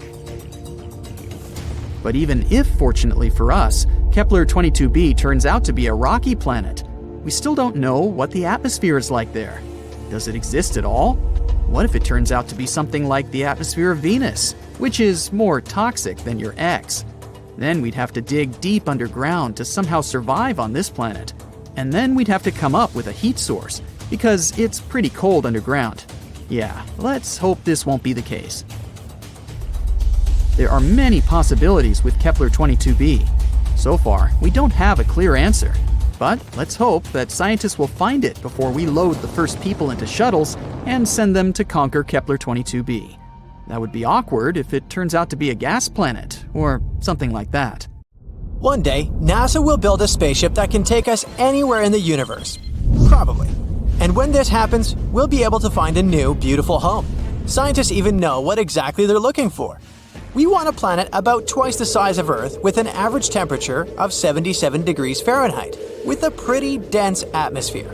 But even if, fortunately for us, Kepler 22b turns out to be a rocky planet, we still don't know what the atmosphere is like there. Does it exist at all? What if it turns out to be something like the atmosphere of Venus, which is more toxic than your ex? Then we'd have to dig deep underground to somehow survive on this planet. and then we'd have to come up with a heat source, because it's pretty cold underground. Yeah, let's hope this won't be the case. There are many possibilities with Kepler 22b. So far, we don't have a clear answer, but let's hope that scientists will find it before we load the first people into shuttles and send them to conquer Kepler 22b. That would be awkward if it turns out to be a gas planet, or something like that. One day, NASA will build a spaceship that can take us anywhere in the universe. Probably. And when this happens, we'll be able to find a new, beautiful home. Scientists even know what exactly they're looking for. We want a planet about twice the size of Earth with an average temperature of 77 degrees Fahrenheit, with a pretty dense atmosphere.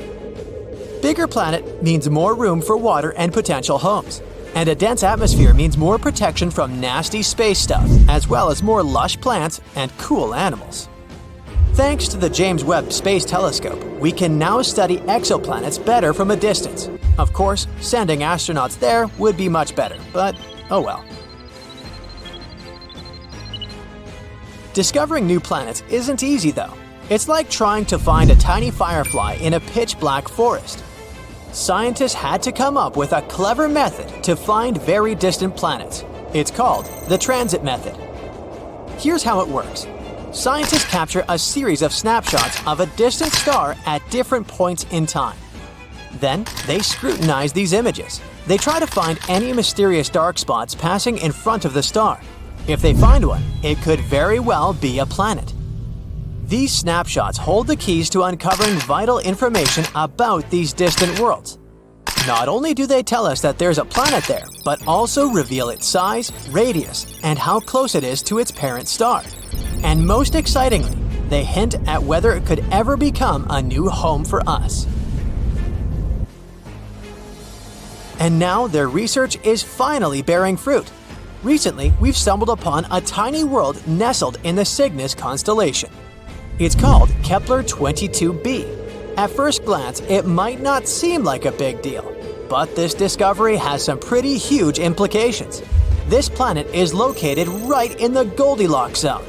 Bigger planet means more room for water and potential homes. And a dense atmosphere means more protection from nasty space stuff, as well as more lush plants and cool animals. Thanks to the James Webb Space Telescope, we can now study exoplanets better from a distance. Of course, sending astronauts there would be much better, but oh well. Discovering new planets isn't easy though. It's like trying to find a tiny firefly in a pitch-black forest. Scientists had to come up with a clever method to find very distant planets. It's called the transit method. Here's how it works. Scientists capture a series of snapshots of a distant star at different points in time. Then, they scrutinize these images. They try to find any mysterious dark spots passing in front of the star. If they find one, it could very well be a planet. These snapshots hold the keys to uncovering vital information about these distant worlds. Not only do they tell us that there's a planet there, but also reveal its size, radius, and how close it is to its parent star. And most excitingly, they hint at whether it could ever become a new home for us. And now their research is finally bearing fruit. Recently, we've stumbled upon a tiny world nestled in the Cygnus constellation. It's called Kepler 22b. At first glance, it might not seem like a big deal, but this discovery has some pretty huge implications. This planet is located right in the Goldilocks zone.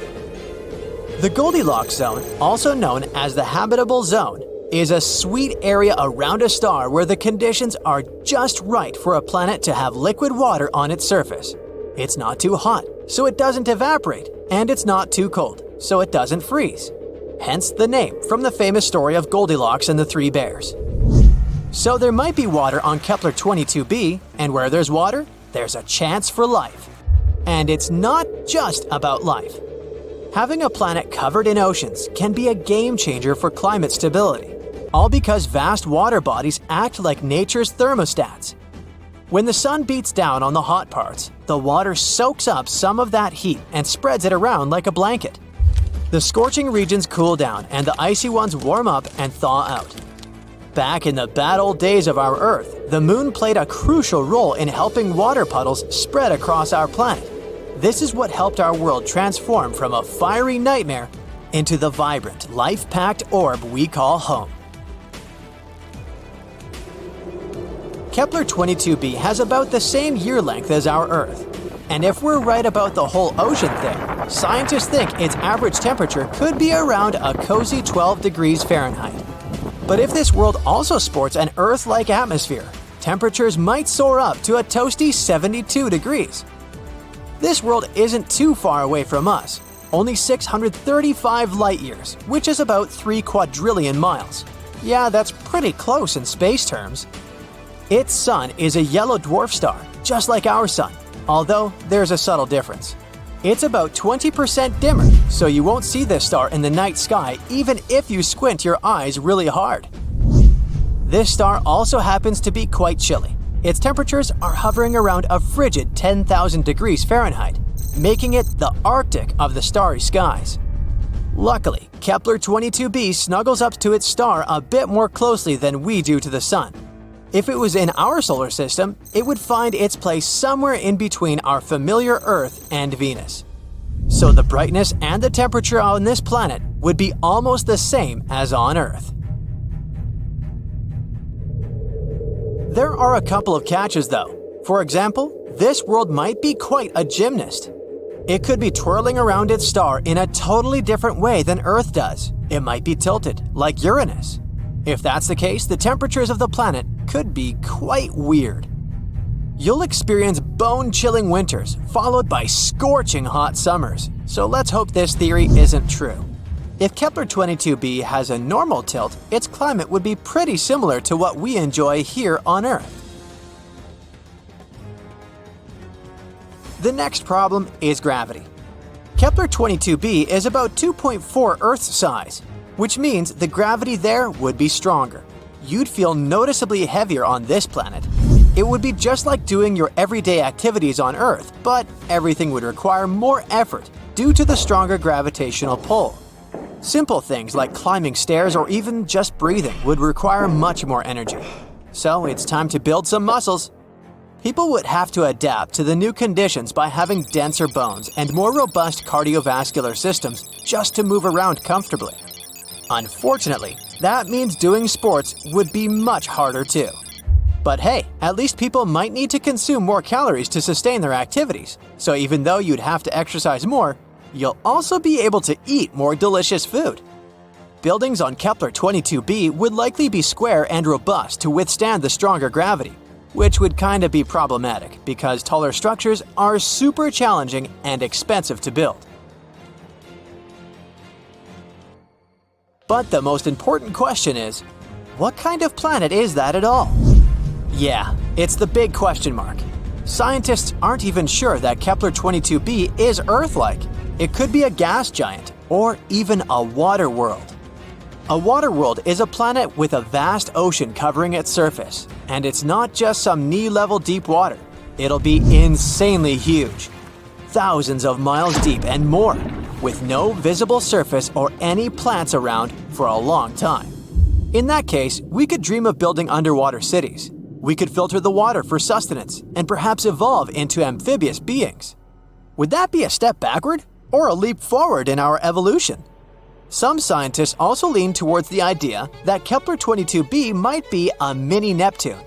The Goldilocks zone, also known as the Habitable zone, is a sweet area around a star where the conditions are just right for a planet to have liquid water on its surface. It's not too hot, so it doesn't evaporate, and it's not too cold, so it doesn't freeze. Hence the name from the famous story of Goldilocks and the Three Bears. So there might be water on Kepler 22b, and where there's water, there's a chance for life. And it's not just about life. Having a planet covered in oceans can be a game changer for climate stability, all because vast water bodies act like nature's thermostats. When the sun beats down on the hot parts, the water soaks up some of that heat and spreads it around like a blanket. The scorching regions cool down and the icy ones warm up and thaw out. Back in the bad old days of our Earth, the moon played a crucial role in helping water puddles spread across our planet. This is what helped our world transform from a fiery nightmare into the vibrant, life-packed orb we call home. Kepler 22b has about the same year length as our Earth. And if we're right about the whole ocean thing, scientists think its average temperature could be around a cozy 12 degrees Fahrenheit. But if this world also sports an Earth-like atmosphere, temperatures might soar up to a toasty 72 degrees. This world isn't too far away from us, only 635 light-years, which is about 3 quadrillion miles. Yeah, that's pretty close in space terms. Its sun is a yellow dwarf star, just like our sun, although there's a subtle difference. It's about 20% dimmer, so you won't see this star in the night sky even if you squint your eyes really hard. This star also happens to be quite chilly. Its temperatures are hovering around a frigid 10,000 degrees Fahrenheit, making it the Arctic of the starry skies. Luckily, Kepler 22b snuggles up to its star a bit more closely than we do to the sun. If it was in our solar system, it would find its place somewhere in between our familiar Earth and Venus. So the brightness and the temperature on this planet would be almost the same as on Earth. There are a couple of catches though. For example, this world might be quite a gymnast. It could be twirling around its star in a totally different way than Earth does. It might be tilted, like Uranus. If that's the case, the temperatures of the planet could be quite weird. You'll experience bone-chilling winters, followed by scorching hot summers, so let's hope this theory isn't true. If Kepler-22b has a normal tilt, its climate would be pretty similar to what we enjoy here on Earth. The next problem is gravity. Kepler-22b is about 2.4 Earth size, which means the gravity there would be stronger. You'd feel noticeably heavier on this planet. It would be just like doing your everyday activities on Earth, but everything would require more effort due to the stronger gravitational pull. Simple things like climbing stairs or even just breathing would require much more energy. So it's time to build some muscles. People would have to adapt to the new conditions by having denser bones and more robust cardiovascular systems just to move around comfortably. Unfortunately, that means doing sports would be much harder too. But hey, at least people might need to consume more calories to sustain their activities, so even though you'd have to exercise more, you'll also be able to eat more delicious food. Buildings on Kepler-22b would likely be square and robust to withstand the stronger gravity, which would kinda be problematic because taller structures are super challenging and expensive to build. But the most important question is, what kind of planet is that at all? Yeah, it's the big question mark. Scientists aren't even sure that Kepler-22b is Earth-like. It could be a gas giant, or even a water world. A water world is a planet with a vast ocean covering its surface, and it's not just some knee-level deep water. It'll be insanely huge, thousands of miles deep and more, with no visible surface or any plants around for a long time. In that case, we could dream of building underwater cities. We could filter the water for sustenance and perhaps evolve into amphibious beings. Would that be a step backward or a leap forward in our evolution? Some scientists also lean towards the idea that Kepler-22b might be a mini Neptune.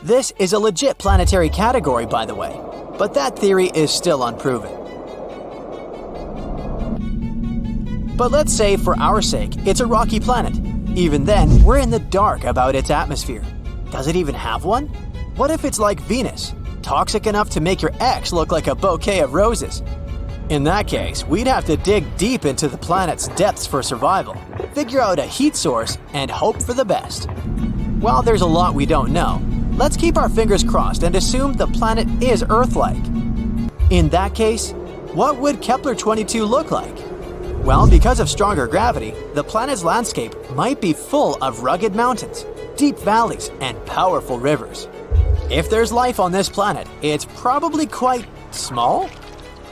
This is a legit planetary category, by the way, but that theory is still unproven. But let's say, for our sake, it's a rocky planet. Even then, we're in the dark about its atmosphere. Does it even have one? What if it's like Venus, toxic enough to make your ex look like a bouquet of roses? In that case, we'd have to dig deep into the planet's depths for survival, figure out a heat source, and hope for the best. While there's a lot we don't know, let's keep our fingers crossed and assume the planet is Earth-like. In that case, what would Kepler-22 look like? Well, because of stronger gravity, the planet's landscape might be full of rugged mountains, deep valleys, and powerful rivers. If there's life on this planet, it's probably quite small?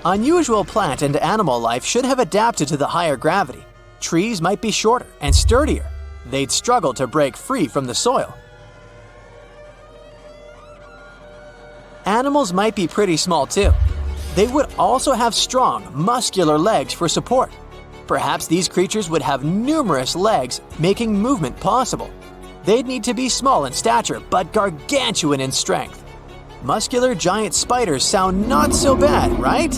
Unusual plant and animal life should have adapted to the higher gravity. Trees might be shorter and sturdier. They'd struggle to break free from the soil. Animals might be pretty small too. They would also have strong, muscular legs for support. Perhaps these creatures would have numerous legs, making movement possible. They'd need to be small in stature, but gargantuan in strength. Muscular giant spiders sound not so bad, right?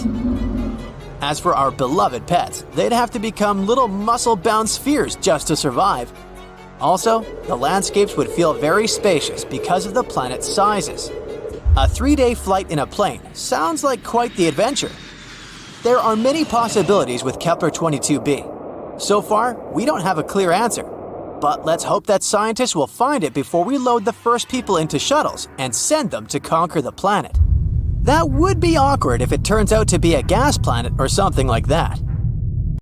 As for our beloved pets, they'd have to become little muscle-bound spheres just to survive. Also, the landscapes would feel very spacious because of the planet's sizes. A 3-day flight in a plane sounds like quite the adventure. There are many possibilities with Kepler-22b. So far, we don't have a clear answer. But let's hope that scientists will find it before we load the first people into shuttles and send them to conquer the planet. That would be awkward if it turns out to be a gas planet or something like that.